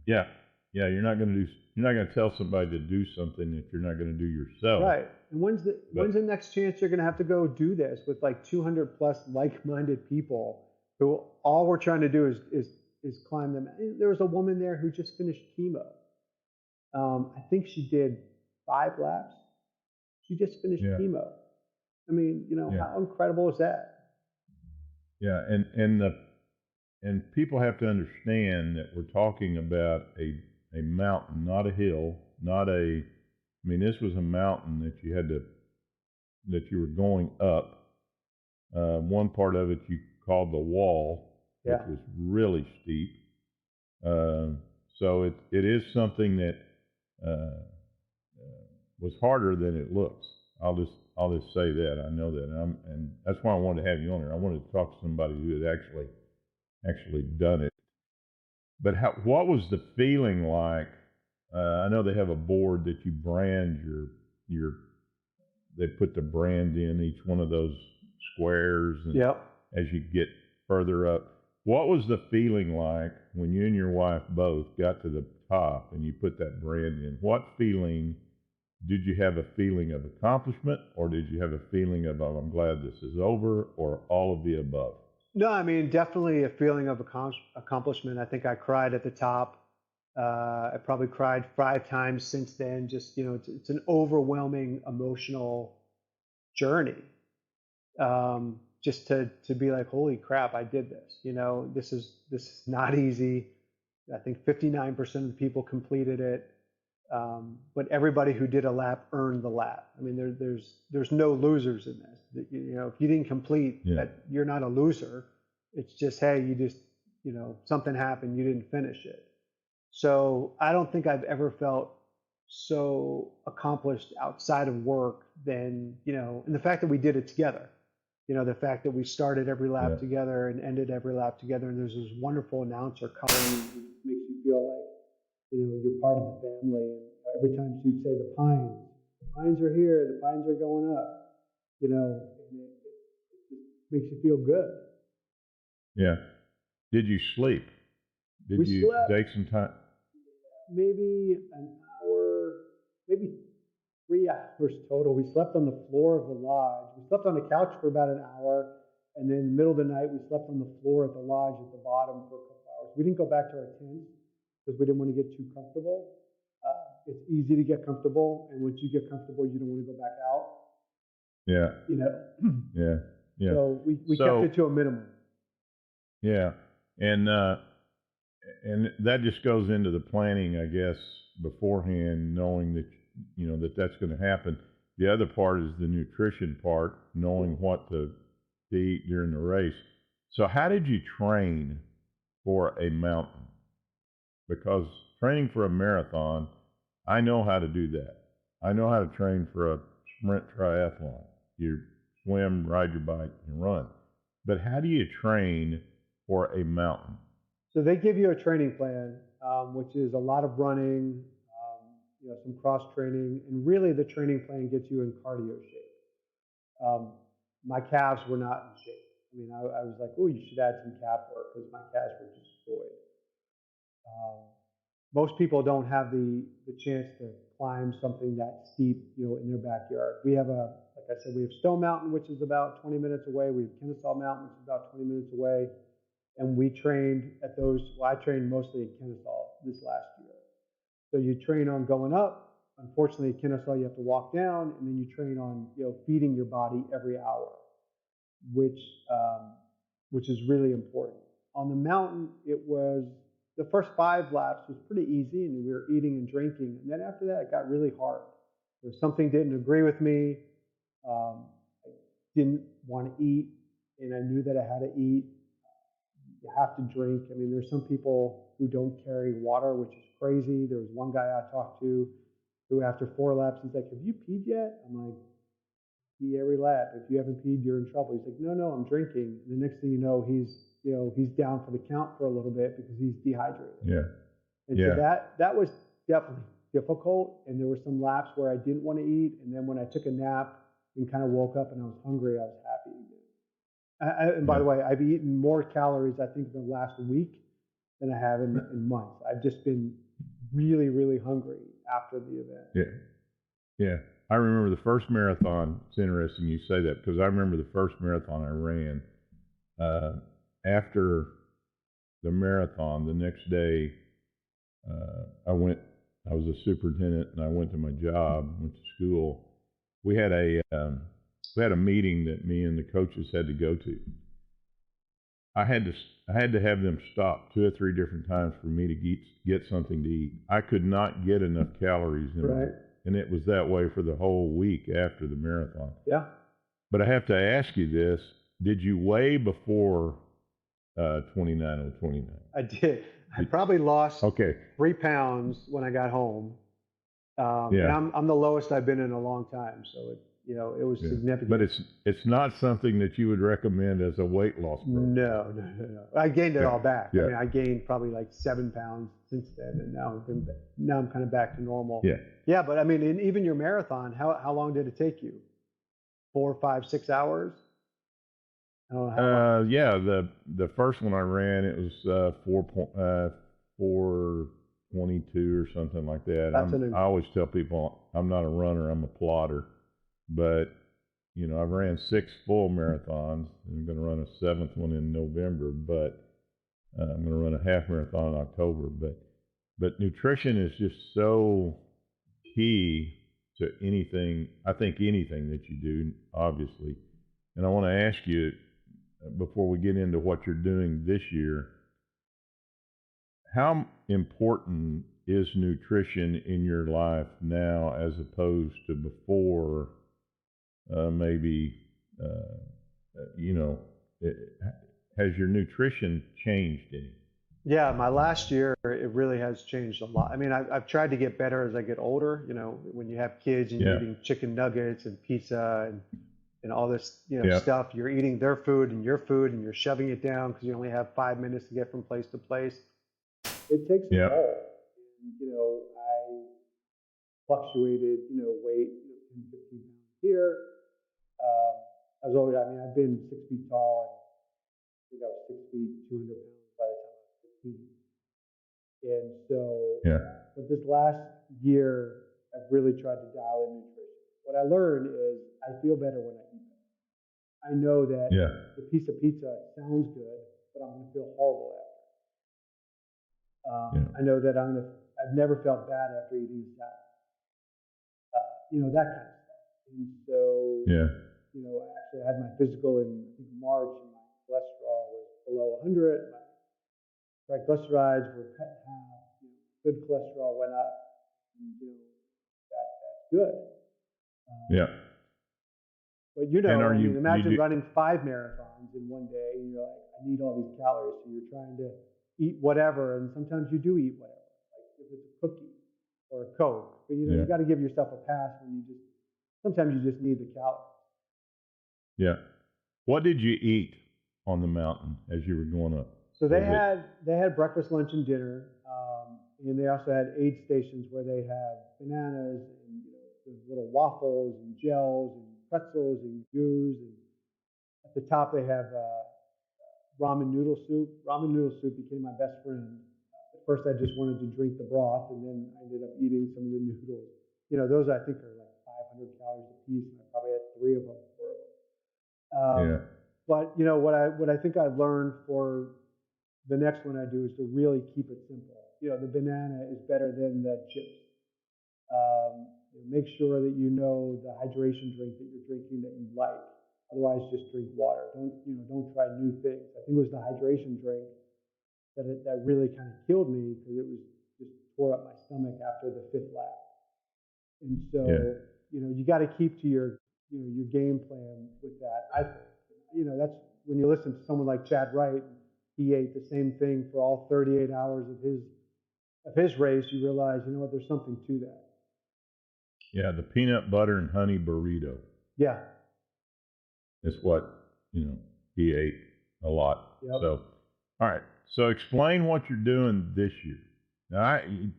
yeah, yeah. You're not gonna tell somebody to do something that you're not gonna do yourself. Right. And when's the next chance you're going to have to go do this with like 200 plus like-minded people who all we're trying to do is climb them? There was a woman there who just finished chemo. I think she did 5 laps. She just finished Yeah, chemo. I mean, yeah, how incredible is that? yeah. And people have to understand that we're talking about a mountain, not a hill, not a. I mean, this was a mountain that you were going up. One part of it you called the wall, which Yeah. was really steep. Uh, so it is something that uh, was harder than it looks. I'll just say that. I know that, and that's why I wanted to have you on here. I wanted to talk to somebody who had actually done it. But what was the feeling like? I know they have a board that you brand your they put the brand in each one of those squares, and Yep. as you get further up, what was the feeling like when you and your wife both got to the top and you put that brand in? What feeling did you have? A feeling of accomplishment, or did you have a feeling of, oh, I'm glad this is over, or all of the above? No, I mean, definitely a feeling of accomplishment. I think I cried at the top. I probably cried 5 times since then. Just, it's an overwhelming emotional journey. Just to be like, holy crap, I did this. This is not easy. I think 59% of the people completed it. But everybody who did a lap earned the lap. I mean, there's no losers in this. If you didn't complete, Yeah, that you're not a loser. It's just, hey, you just, something happened, you didn't finish it. So I don't think I've ever felt so accomplished outside of work than, and the fact that we did it together. The fact that we started every Yeah. lap together and ended every lap together, and there's this wonderful announcer calling you who makes you feel like, you're part of the family. And every time she'd say the pines are here, the pines are going up, and it just makes you feel good. Yeah. Did you sleep? We Did you slept take some time? maybe an hour, maybe 3 hours total. We slept on the floor of the lodge. We slept on the couch for about an hour, and then in the middle of the night, we slept on the floor at the lodge at the bottom for a couple hours. We didn't go back to our tents because we didn't want to get too comfortable. It's easy to get comfortable, and once you get comfortable, you don't want to go back out. Yeah. Yeah. Yeah. So we kept it to a minimum. Yeah. And that just goes into the planning, I guess, beforehand, knowing that that's going to happen. The other part is the nutrition part, knowing what to eat during the race. So how did you train for a mountain? Because training for a marathon, I know how to do that. I know how to train for a sprint triathlon. You swim, ride your bike, and run. But how do you train for a mountain? So they give you a training plan, which is a lot of running, some cross training, and really the training plan gets you in cardio shape. My calves were not in shape. I mean, I was like, oh, you should add some calf work because my calves were destroyed. Most people don't have the chance to climb something that steep, in their backyard. We have like I said, we have Stone Mountain, which is about 20 minutes away. We have Kennesaw Mountain, which is about 20 minutes away. And we trained at those. Well, I trained mostly at Kennesaw this last year. So you train on going up. Unfortunately, at Kennesaw, you have to walk down, and then you train on, feeding your body every hour, which is really important. On the mountain, it was the first 5 laps was pretty easy, and we were eating and drinking. And then after that, it got really hard. If something didn't agree with me, I didn't want to eat, and I knew that I had to eat. You have to drink. I mean, there's some people who don't carry water, which is crazy. There was one guy I talked to who, after 4 laps, he's like, "Have you peed yet?" I'm like, "Pee every lap. If you haven't peed, you're in trouble." He's like, "No, I'm drinking." And the next thing you know, he's down for the count for a little bit because he's dehydrated. Yeah. And so that was definitely difficult. And there were some laps where I didn't want to eat, and then when I took a nap and kind of woke up and I was hungry, I was happy again. And by the way, I've eaten more calories, I think, in the last week than I have in months. I've just been really, really hungry after the event. Yeah. I remember the first marathon. It's interesting you say that because I remember the first marathon I ran. After the marathon, the next day, I was a superintendent, and I went to my job, went to school. We had a meeting that me and the coaches had to go to. I had to have them stop 2 or 3 different times for me to get something to eat. I could not get enough calories in me, and it was that way for the whole week after the marathon. Yeah. But I have to ask you this: did you weigh before 29:29? I did. I probably lost 3 pounds when I got home. And I'm the lowest I've been in a long time, so it was significant. But it's not something that you would recommend as a weight loss program. No. I gained it all back. Yeah. I mean, I gained probably like 7 pounds since then, and now I'm kind of back to normal. Yeah. Yeah, but I mean, even your marathon, how long did it take you? 4, 5, 6 hours? Yeah, the first one I ran, it was 4:22 or something like that. I always tell people I'm not a runner, I'm a plotter. But I've ran 6 full marathons, and I'm going to run a 7th one in November. But I'm going to run a half marathon in October. But nutrition is just so key to anything. I think anything that you do, obviously. And I want to ask you, before we get into what you're doing this year, how important is nutrition in your life now as opposed to before? Has your nutrition changed any? Yeah, my last year, it really has changed a lot. I mean, I've tried to get better as I get older. When you have kids and you're eating chicken nuggets and pizza and all this, Yeah. stuff. You're eating their food and your food, and you're shoving it down because you only have 5 minutes to get from place to place. It takes a Yeah. toll. And, I fluctuated, weight, 10, 15 pounds here. I was always, I mean, I've been 6 feet tall, and I think I was 6 feet, 200 pounds by the time I was 15. And so, Yeah. but this last year, I've really tried to dial in nutrition. What I learned is I feel better when I eat. I know that Yeah. the piece of pizza sounds good, but I'm going to feel horrible after. Yeah. I know that I've never felt bad after eating salad. That kind of stuff. And so, Yeah. actually I had my physical in, I think, March, and my cholesterol was below 100. My triglycerides were cut in half. Good cholesterol went up. And, that's good. Yeah. But And are you? imagine running 5 marathons in one day, and you're like, I need all these calories, so you're trying to eat whatever, and sometimes you do eat whatever, like if it's a cookie or a Coke. But you got to give yourself a pass when sometimes you just need the calories. Yeah. What did you eat on the mountain as you were going up? So they had breakfast, lunch, and dinner, and they also had aid stations where they have bananas and little waffles and gels and pretzels and goos, and at the top they have ramen noodle soup. Ramen noodle soup became my best friend. At first, I just wanted to drink the broth, and then I ended up eating some of the noodles. Those I think are like 500 calories a piece, and I probably had 3 of them, 4 of them. But what I think I've learned for the next one I do is to really keep it simple. The banana is better than the chips. Make sure that the hydration drink that you're drinking that you like. Otherwise, just drink water. Don't try new things. I think it was the hydration drink that really kind of killed me, because it was just tore up my stomach after the 5th lap. And so, you got to keep to your game plan with that. I think, that's when you listen to someone like Chad Wright. He ate the same thing for all 38 hours of his race. You realize, there's something to that. Yeah, the peanut butter and honey burrito. Yeah. Is what, he ate a lot. Yep. So, all right. So explain what you're doing this year. Now,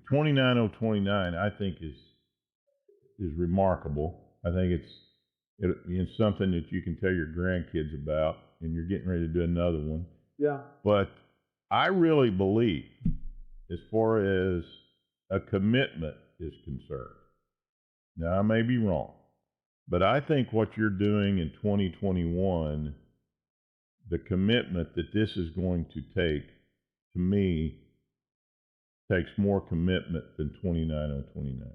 29029, I think is remarkable. I think it's something that you can tell your grandkids about, and you're getting ready to do another one. Yeah. But I really believe, as far as a commitment is concerned, now I may be wrong, but I think what you're doing in 2021, the commitment that this is going to take, to me, takes more commitment than 29029.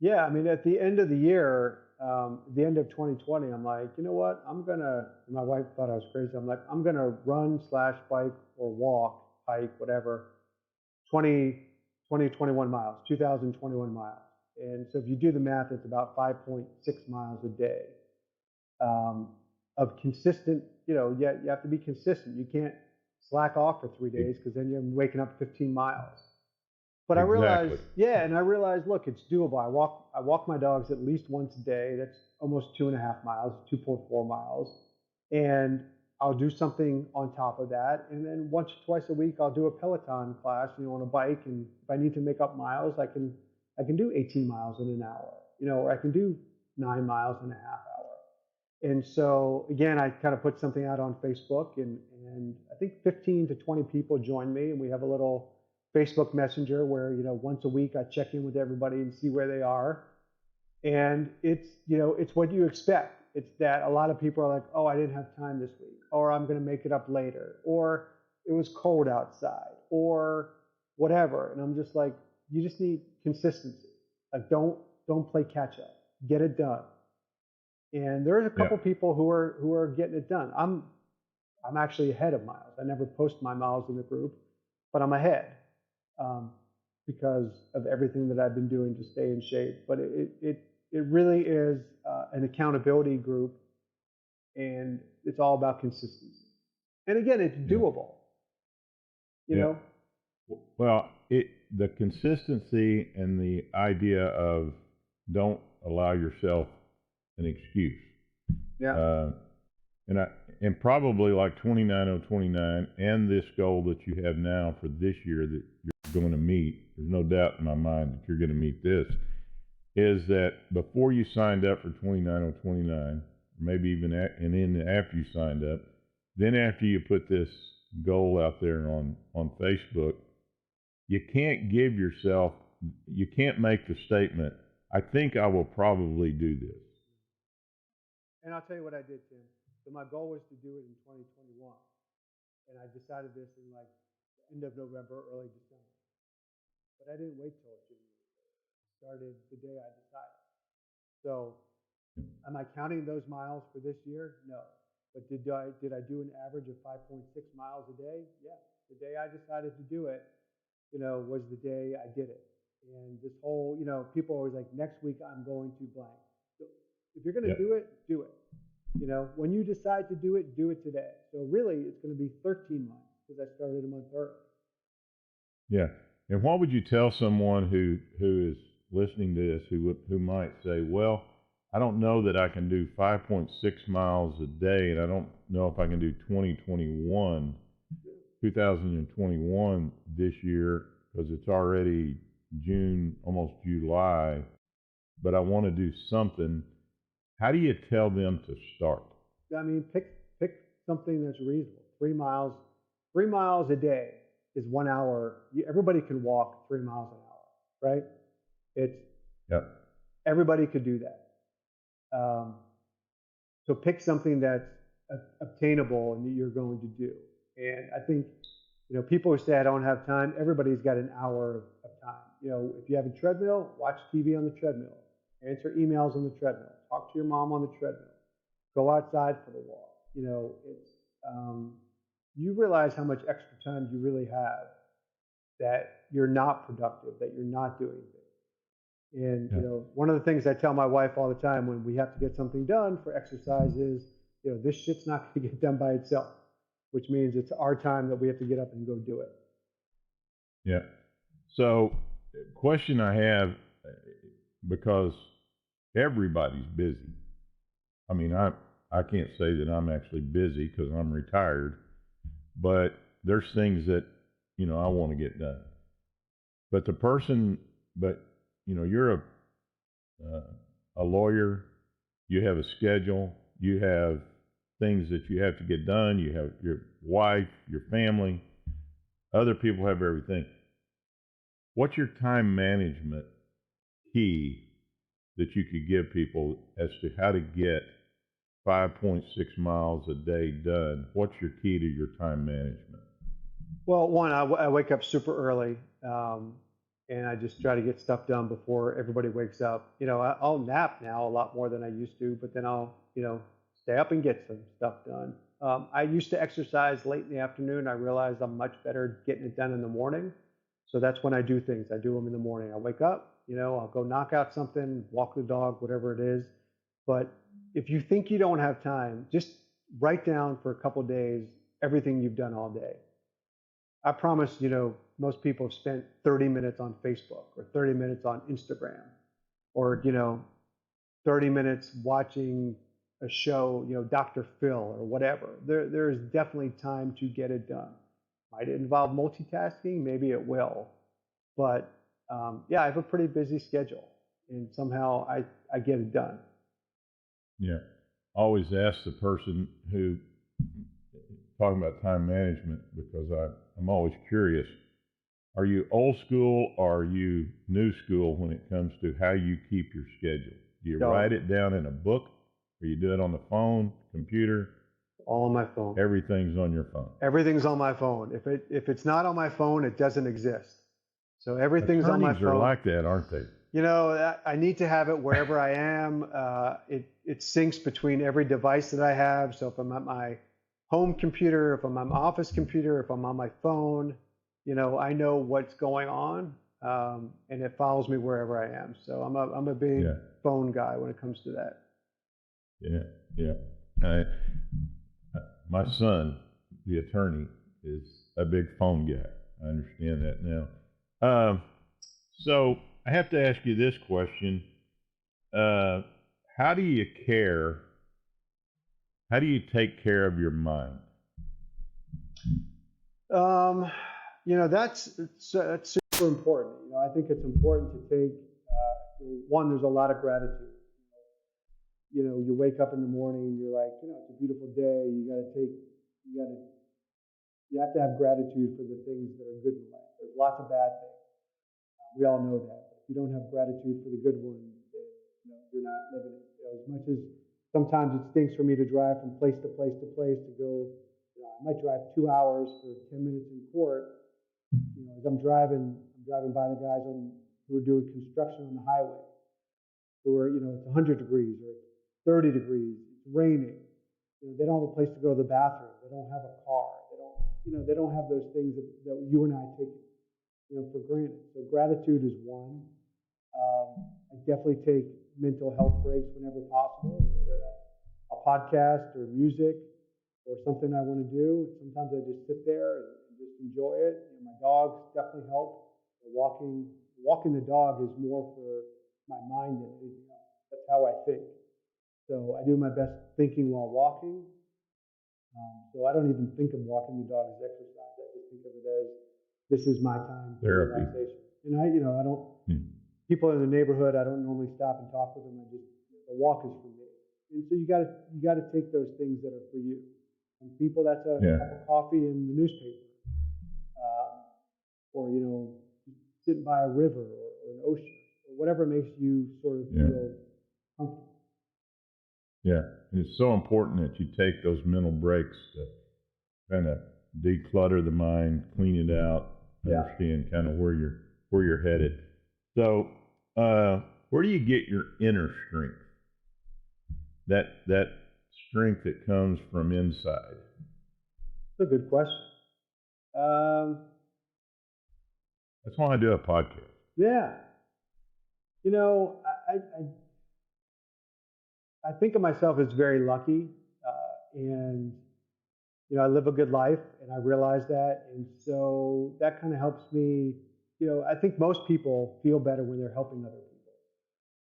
Yeah, I mean, at the end of the year, the end of 2020, I'm like, you know what? My wife thought I was crazy. I'm like, I'm going to run / bike or walk, hike, whatever, 21 miles, 2,021 miles. And so if you do the math, it's about 5.6 miles a day of consistent, you have to be consistent. You can't slack off for 3 days, because then you're waking up 15 miles. But Exactly. I realized, look, it's doable. I walk my dogs at least once a day. That's almost 2.5 miles, 2.4 miles. And I'll do something on top of that. And then once or twice a week, I'll do a Peloton class, on a bike. And if I need to make up miles, I can do 18 miles in an hour, or I can do 9 miles in a half hour. And so, again, I kind of put something out on Facebook, and I think 15 to 20 people joined me, and we have a little Facebook Messenger where, once a week I check in with everybody and see where they are. And it's what you expect. It's that a lot of people are like, oh, I didn't have time this week, or I'm going to make it up later, or it was cold outside, or whatever. And I'm just like, you just need consistency. Like, don't play catch up. Get it done. And there's a couple people who are getting it done. I'm actually ahead of Miles. I never post my miles in the group, but I'm ahead because of everything that I've been doing to stay in shape. But it really is an accountability group, and it's all about consistency. And again, it's doable. You know. Well, the consistency and the idea of don't allow yourself an excuse. Yeah. Uh, and I and probably like 29029 and this goal that you have now for this year that you're going to meet. There's no doubt in my mind that you're going to meet this. Is that before you signed up for 29029, maybe even and then after you signed up, then after you put this goal out there on Facebook, you can't give yourself, you can't make the statement, I think I will probably do this. And I'll tell you what I did, Tim. So my goal was to do it in 2021, and I decided this in like the end of November, early December. But I didn't wait till January. I started the day I decided. So, am I counting those miles for this year? No. But did I do an average of 5.6 miles a day? Yeah. The day I decided to do it, was the day I did it. And this whole, people always like, next week I'm going to blank. So if you're going to Yep. do it, do it. When you decide to do it today. So really, it's going to be 13 months because I started a month early. Yeah. And what would you tell someone who is listening to this who might say, well, I don't know that I can do 5.6 miles a day, and I don't know if I can do 2021 this year because it's already June, almost July, but I want to do something. How do you tell them to start? I mean, pick something that's reasonable. 3 miles a day is 1 hour. Everybody can walk 3 miles an hour, right? It's Yep. Everybody could do that. So pick something that's obtainable and that you're going to do. And I think, people who say I don't have time, everybody's got an hour of time. If you have a treadmill, watch TV on the treadmill, answer emails on the treadmill, talk to your mom on the treadmill, go outside for the walk. You realize how much extra time you really have that you're not productive, that you're not doing things. And one of the things I tell my wife all the time when we have to get something done for exercise is, this shit's not going to get done by itself, which means it's our time that we have to get up and go do it. Yeah. So, question I have, because everybody's busy. I mean, I can't say that I'm actually busy because I'm retired, but there's things that I want to get done. But you're a lawyer. You have a schedule. You have things that you have to get done. You have your wife, your family. Other people have everything. What's your time management key that you could give people as to how to get 5.6 miles a day done? What's your key to your time management? Well, one, I wake up super early, and I just try to get stuff done before everybody wakes up. I'll nap now a lot more than I used to, but then I'll, stay up and get some stuff done. I used to exercise late in the afternoon. I realized I'm much better getting it done in the morning. So that's when I do things. I do them in the morning. I wake up, I'll go knock out something, walk the dog, whatever it is. But if you think you don't have time, just write down for a couple of days everything you've done all day. I promise, most people have spent 30 minutes on Facebook or 30 minutes on Instagram or, 30 minutes watching a show, Dr. Phil or whatever. There is definitely time to get it done. Might it involve multitasking? Maybe it will. But yeah, I have a pretty busy schedule and somehow I get it done. Yeah. I always ask the person who, talking about time management, because I'm always curious. Are you old school or are you new school when it comes to how you keep your schedule? Do you write it down in a book or you do it on the phone, computer? All on my phone. Everything's on your phone. Everything's on my phone. If it's not on my phone, it doesn't exist. So everything's on my phone. Attorneys are like that, aren't they? I need to have it wherever I am. It syncs between every device that I have. So if I'm at my home computer, if I'm on my office computer, if I'm on my phone, I know what's going on, and it follows me wherever I am. So I'm a big phone guy when it comes to that. Yeah. My son, the attorney, is a big phone guy. I understand that now. So I have to ask you this question. How do you care How do you take care of your mind? Um, that's super important. I think it's important to take, one, there's a lot of gratitude. You wake up in the morning, you're like, it's a beautiful day. You got to, you have to have gratitude for the things that are good in life. There's lots of bad things. We all know that. If you don't have gratitude for the good ones, then you're not living it. As much as sometimes it stinks for me to drive from place to place to place to go, I might drive 2 hours for 10 minutes in court. As I'm driving by the guys who are doing construction on the highway, who are, it's 100 degrees or 30 degrees, it's raining. They don't have a place to go to the bathroom. They don't have a car. They don't have those things that you and I take, for granted. So gratitude is one. I definitely take mental health breaks whenever possible, whether that's a podcast or music or something I want to do. Sometimes I just sit there and just enjoy it. My dogs definitely help. Walking the dog is more for my mind than anything else. That's how I think. So I do my best thinking while walking. So I don't even think of walking the dog as exercise. I just think of it as this is my time for relaxation. And I don't. People in the neighborhood, I don't normally stop and talk with them. The walk is for me. And so you got to take those things that are for you. Some people, that's a cup of coffee and the newspaper, or sitting by a river or an ocean, or whatever makes you sort of feel comfortable. Yeah, and it's so important that you take those mental breaks to kind of declutter the mind, clean it out, understand kind of where you're headed. So, where do you get your inner strength? That strength that comes from inside. That's a good question. That's why I do a podcast. Yeah. I think of myself as very lucky, and I live a good life, and I realize that, and so that kind of helps me. I think most people feel better when they're helping other people,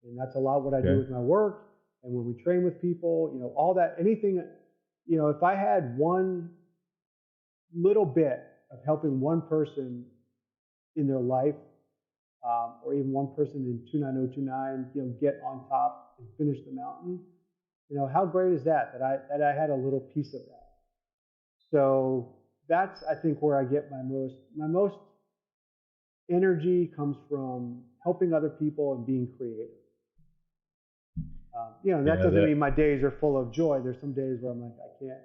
and that's a lot what I do with my work, and when we train with people, all that, anything. If I had one little bit of helping one person in their life, or even one person in 29029, get on top and finish the mountain. How great is that I had a little piece of that. So that's, I think, where I get my most energy comes from helping other people and being creative. That doesn't mean my days are full of joy. There's some days where I'm like, I can't,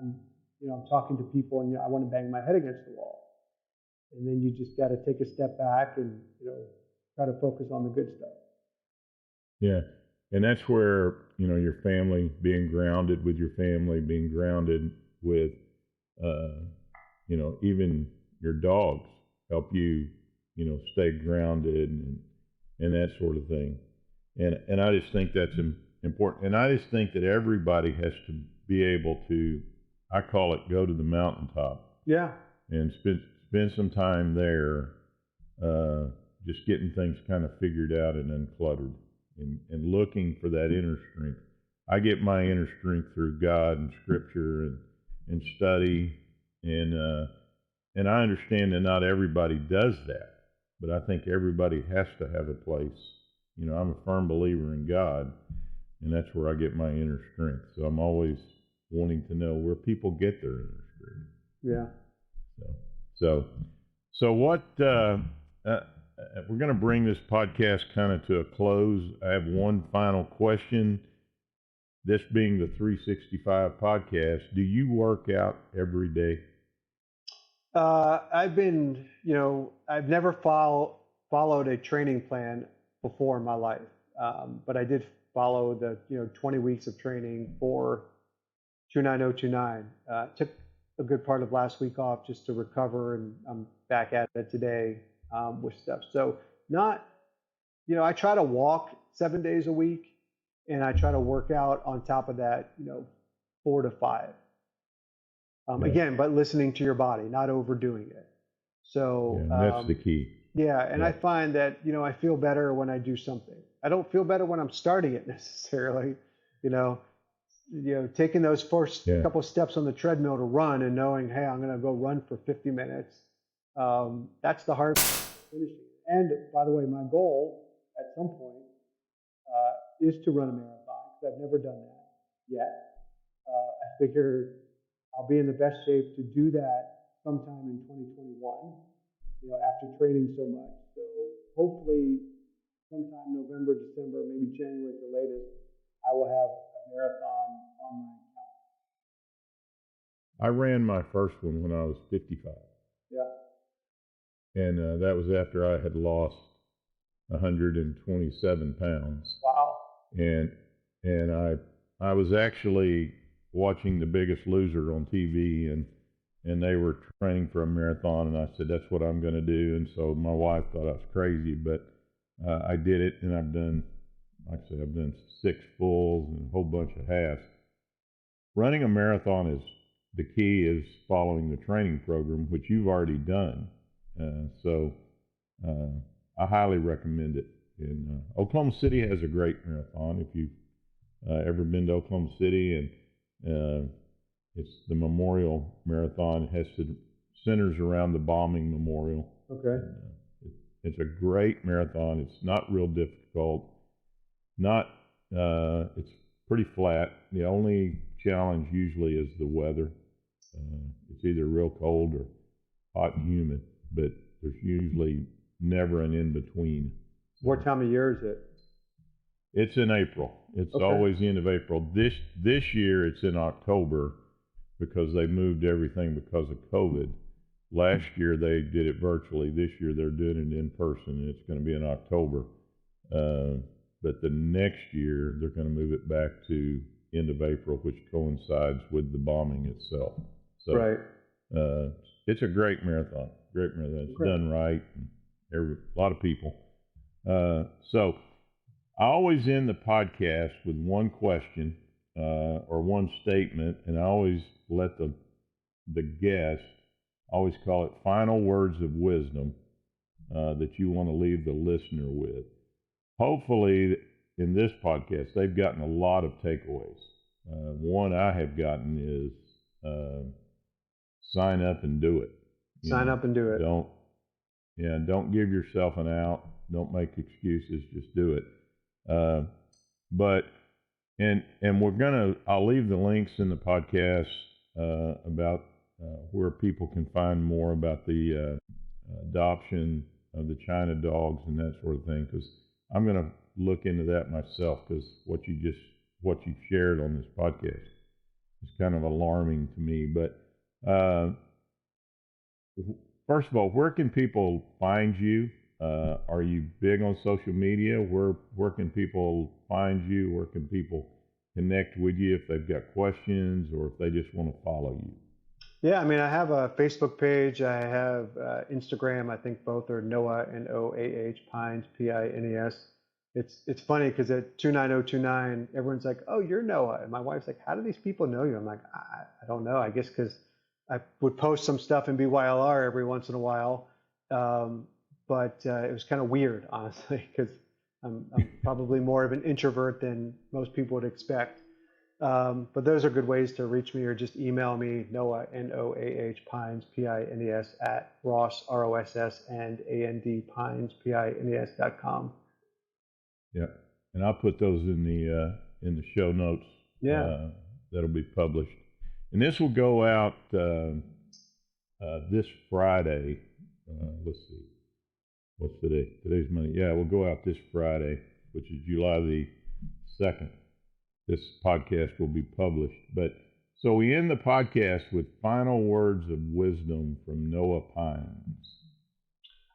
I'm talking to people and I want to bang my head against the wall. And then you just got to take a step back and, try to focus on the good stuff. Yeah. And that's where, your family, being grounded with your family, being grounded with, even your dogs help you, stay grounded and that sort of thing. And I just think that's important. And I just think that everybody has to be able to, I call it, go to the mountaintop. Yeah. And spend some time there, just getting things kind of figured out and uncluttered, and looking for that inner strength. I get my inner strength through God and Scripture and study, and I understand that not everybody does that, but I think everybody has to have a place. I'm a firm believer in God, and that's where I get my inner strength. So I'm always wanting to know where people get their inner strength. Yeah. So what? We're going to bring this podcast kind of to a close. I have one final question. This being the 365 podcast, do you work out every day? I've been, I've never followed a training plan before in my life, but I did follow the 20 weeks of training for 29029. Took a good part of last week off just to recover, and I'm back at it today with stuff. So I try to walk 7 days a week, and I try to work out on top of that, 4 to 5. Again, but listening to your body, not overdoing it. So that's the key. Yeah, and I find that I feel better when I do something. I don't feel better when I'm starting it necessarily. taking those first Yeah. couple steps on the treadmill to run and knowing, hey, I'm going to go run for 50 minutes. That's the hard finishing. And by the way, my goal at some point is to run a marathon because I've never done that yet. I figure I'll be in the best shape to do that sometime in 2021, after training so much. So hopefully sometime November, December, maybe January at the latest, I will have a marathon on my I ran my first one when I was 55. Yeah. And that was after I had lost 127 pounds. Wow. And I was actually watching The Biggest Loser on TV, and they were training for a marathon, and I said, that's what I'm going to do. And so my wife thought I was crazy, but I did it, and I've done 6 fulls and a whole bunch of halves. Running a marathon the key is following the training program, which you've already done. So I highly recommend it. And Oklahoma City has a great marathon. If you've ever been to Oklahoma City, and it's the Memorial Marathon. It centers around the bombing memorial. Okay. It's a great marathon. It's not real difficult. It's pretty flat. The only challenge usually is the weather. It's either real cold or hot and humid, but there's usually never an in-between. What time of year is it? It's in April. It's always the end of April. This year it's in October because they moved everything because of COVID. Last year they did it virtually. This year they're doing it in person, and it's going to be in October. But the next year they're going to move it back to end of April, which coincides with the bombing itself. So, right. It's a great marathon. Great marathon. It's done right. A lot of people. So I always end the podcast with one question or one statement, and I always let the guest always call it final words of wisdom that you want to leave the listener with. Hopefully, in this podcast, they've gotten a lot of takeaways. One I have gotten is sign up and do it. Sign up and do it. Don't give yourself an out. Don't make excuses. Just do it. I'll leave the links in the podcast about where people can find more about the adoption of the China dogs and that sort of thing, because I'm going to look into that myself, because what you shared on this podcast is kind of alarming to me. But first of all, where can people find you? Are you big on social media? Where can people find you? Where can people connect with you if they've got questions or if they just want to follow you? Yeah, I mean, I have a Facebook page. I have Instagram. I think both are Noah, Noah, Pines, Pines. It's funny because at 29029, everyone's like, "Oh, you're Noah," and my wife's like, "How do these people know you?" I'm like, I don't know. I guess because I would post some stuff in BYLR every once in a while, but it was kind of weird, honestly, because I'm probably more of an introvert than most people would expect. But those are good ways to reach me, or just email me, Noah, Noah, Pines, Pines, at Ross, ROSS, and AND, Pines, Pines.com. Yeah, and I'll put those in the show notes. Yeah, that'll be published, and this will go out this Friday. Let's see, what's today? Today's Monday. Yeah, we'll go out this Friday, which is July the 2nd. This podcast will be published. But so we end the podcast with final words of wisdom from Noah Pines.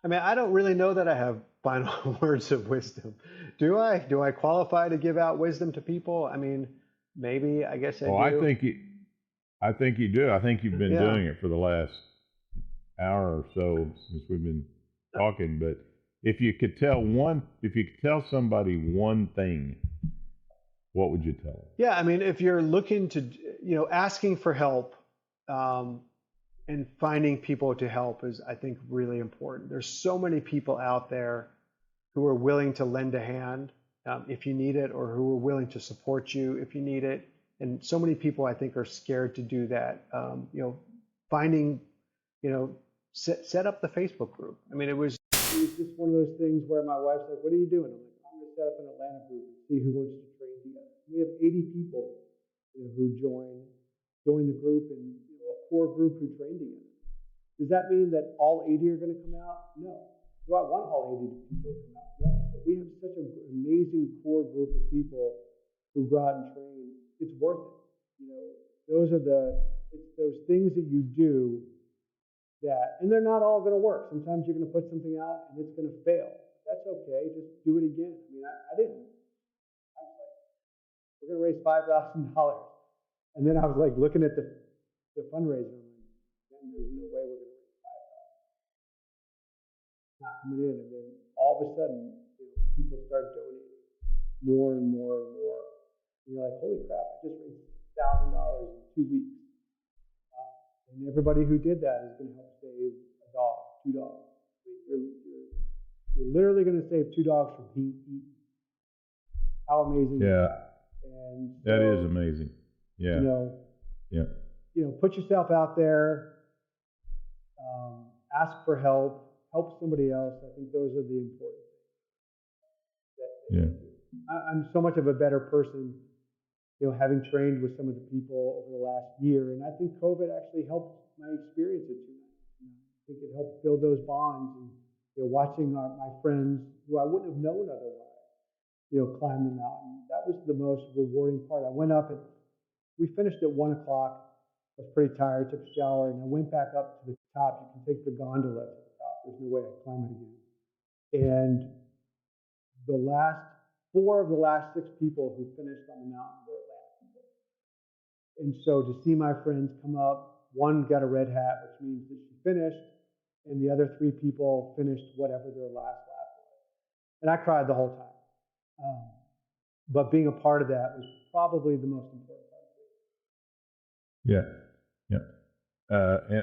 I mean, I don't really know that I have final words of wisdom. Do I? Do I qualify to give out wisdom to people? I mean, maybe. I guess I do. I think you do. I think you've been doing it for the last hour or so since we've been talking. But if you could tell somebody one thing, what would you tell them? Yeah, I mean, if you're looking to, asking for help and finding people to help is, I think, really important. There's so many people out there who are willing to lend a hand if you need it, or who are willing to support you if you need it. And so many people, I think, are scared to do that. Finding, set up the Facebook group. I mean, it was just one of those things where my wife's like, "What are you doing?" I'm like, "I'm going to set up an Atlanta group and see who wants to train together." We have 80 people, who join the group, and a core group who train together. Does that mean that all 80 are going to come out? No. Do I want all 80 people to come out? No. But we have such an amazing core group of people who go out and train. It's worth it. Those are it's those things that you do and they're not all going to work. Sometimes you're going to put something out and it's going to fail. That's okay. Just do it again. I mean, I didn't. I was like, we're going to raise $5,000. And then I was like looking at the fundraiser. I'm like, man, there's no way we're going to raise 5,000. Not coming in. And then all of a sudden, people start donating more and more and more. And you're like, holy crap, I just raised $1,000 in 2 weeks. And everybody who did that is going to help save a dog, 2 dogs. You're literally going to save 2 dogs from being eaten. How amazing is that? And so, that is amazing. Yeah. Put yourself out there, ask for help somebody else. I think those are the important things. I'm so much of a better person, having trained with some of the people over the last year. And I think COVID actually helped my experience at 2 nights. I think it helped build those bonds, and watching my friends who I wouldn't have known otherwise, climb the mountain. That was the most rewarding part. I went up we finished at 1 o'clock. I was pretty tired, took a shower, and I went back up to the top. You can take the gondola to the top. There's no way I'd climb it again. And four of the last 6 people who finished on the mountain were Atlanta people. And so to see my friends come up, one got a red hat, which means that she finished, and the other 3 people finished whatever their last lap was. And I cried the whole time. But being a part of that was probably the most important part. Yeah.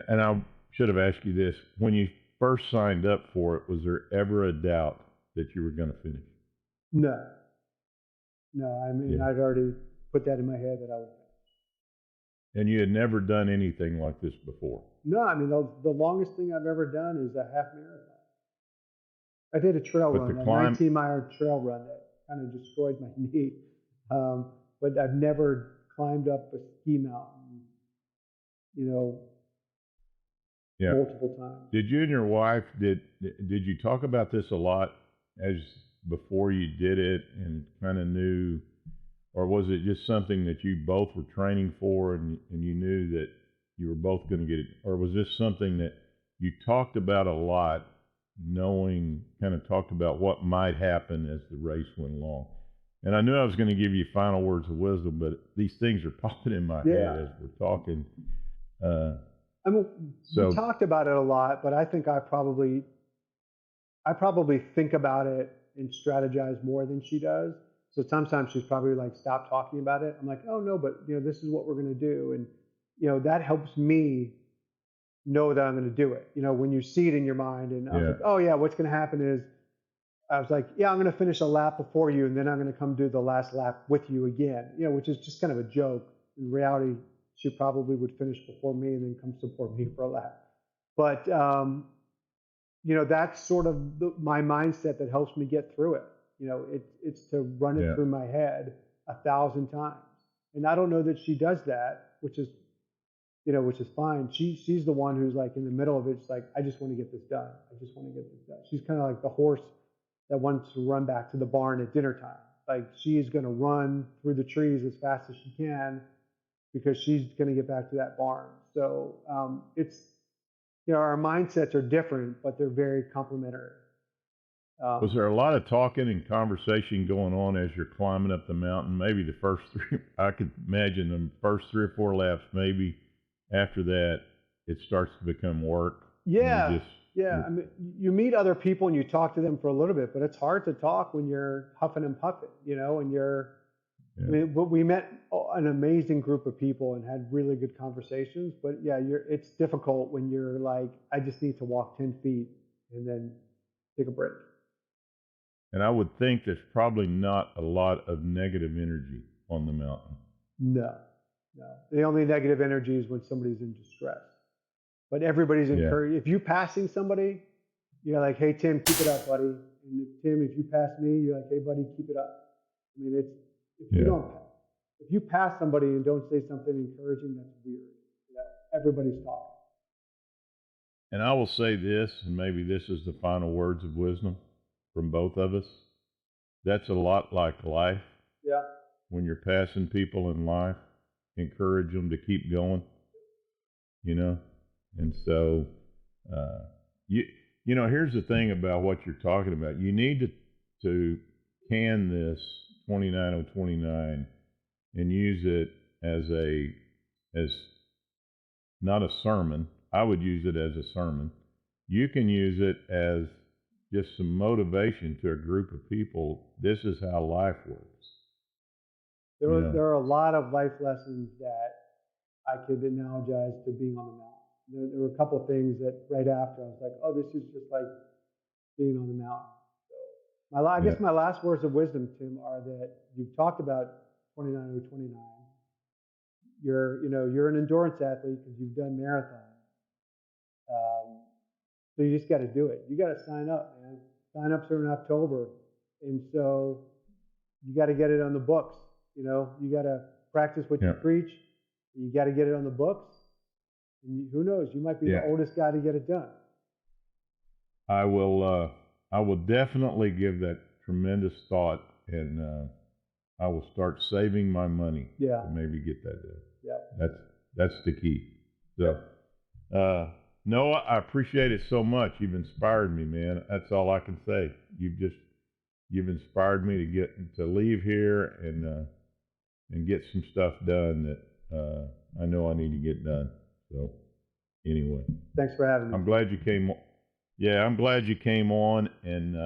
And I should have asked you this. When you first signed up for it, was there ever a doubt that you were going to finish? No. I mean, I'd already put that in my head that I would finish. And you had never done anything like this before? No, I mean, the longest thing I've ever done is a half marathon. I did a trail run, a 19-mile trail run that kind of destroyed my knee. But I've never climbed up a ski mountain, multiple times. Did you and your wife, did you talk about this a lot as before you did it and kind of knew, or was it just something that you both were training for and you knew that you were both going to get it? Or was this something that you talked about a lot, kind of talked about what might happen as the race went along? And I knew I was going to give you final words of wisdom, but these things are popping in my head as we're talking. We talked about it a lot, but I think I probably think about it and strategize more than she does. So sometimes she's probably like, stop talking about it. I'm like, oh no, but this is what we're going to do. And, that helps me know that I'm going to do it. When you see it in your mind, and I was like, oh yeah, what's going to happen is, I was like, yeah, I'm going to finish a lap before you, and then I'm going to come do the last lap with you again, which is just kind of a joke. In reality, she probably would finish before me and then come support me for a lap. But, that's sort of my mindset that helps me get through it. It's to run it through my head 1,000 times. And I don't know that she does that, which is fine. She's the one who's like in the middle of it. It's like, I just want to get this done. She's kind of like the horse that wants to run back to the barn at dinner time. Like, she's going to run through the trees as fast as she can because she's going to get back to that barn. So it's, our mindsets are different, but they're very complementary. Was there a lot of talking and conversation going on as you're climbing up the mountain? Maybe the first 3, I could imagine the first 3 or 4 laps, maybe after that, it starts to become work. Yeah. I mean, you meet other people and you talk to them for a little bit, but it's hard to talk when you're huffing and puffing, and you're, I mean, we met an amazing group of people and had really good conversations, but it's difficult when you're like, I just need to walk 10 feet and then take a break. And I would think there's probably not a lot of negative energy on the mountain. No, no. The only negative energy is when somebody's in distress. But everybody's Yeah. encouraged. If you passing somebody, you're like, "Hey Tim, keep it up, buddy." And Tim, if you pass me, you're like, "Hey buddy, keep it up." I mean, it's if you pass somebody and don't say something encouraging, that's weird. You know, everybody's talking. And I will say this, and maybe this is the final words of wisdom from both of us. That's a lot like life. Yeah. When you're passing people in life, encourage them to keep going. You know, and so you know, here's the thing about what you're talking about. You need to can this 29029 and use it as not a sermon. I would use it as a sermon. You can use it as just some motivation to a group of people. This is how life works. There are a lot of life lessons that I could analogize to being on the mountain. There were a couple of things that right after I was like, "Oh, this is just like being on the mountain." So I guess my last words of wisdom, Tim, are that you've talked about 29029. You're an endurance athlete because you've done marathons. So you just got to do it. You got to sign up, man. Sign-ups are in October, and so you got to get it on the books. You got to practice what you preach. You got to get it on the books. And who knows? You might be the oldest guy to get it done. I will definitely give that tremendous thought, and I will start saving my money to maybe get that done. Yeah, that's the key. So, Noah, I appreciate it so much. You've inspired me, man. That's all I can say. You've inspired me to leave here and get some stuff done that I know I need to get done. So, anyway, thanks for having me. I'm glad you came. Yeah, I'm glad you came on, and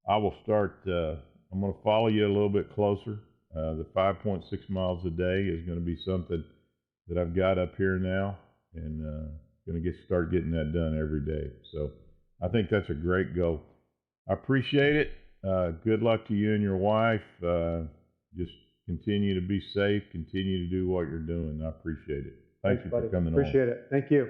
I will start. I'm going to follow you a little bit closer. The 5.6 miles a day is going to be something that I've got up here now, and going to start getting that done every day. So I think that's a great goal. I appreciate it. Good luck to you and your wife. Just continue to be safe. Continue to do what you're doing. I appreciate it. Thanks you for coming on. Appreciate it. Thank you.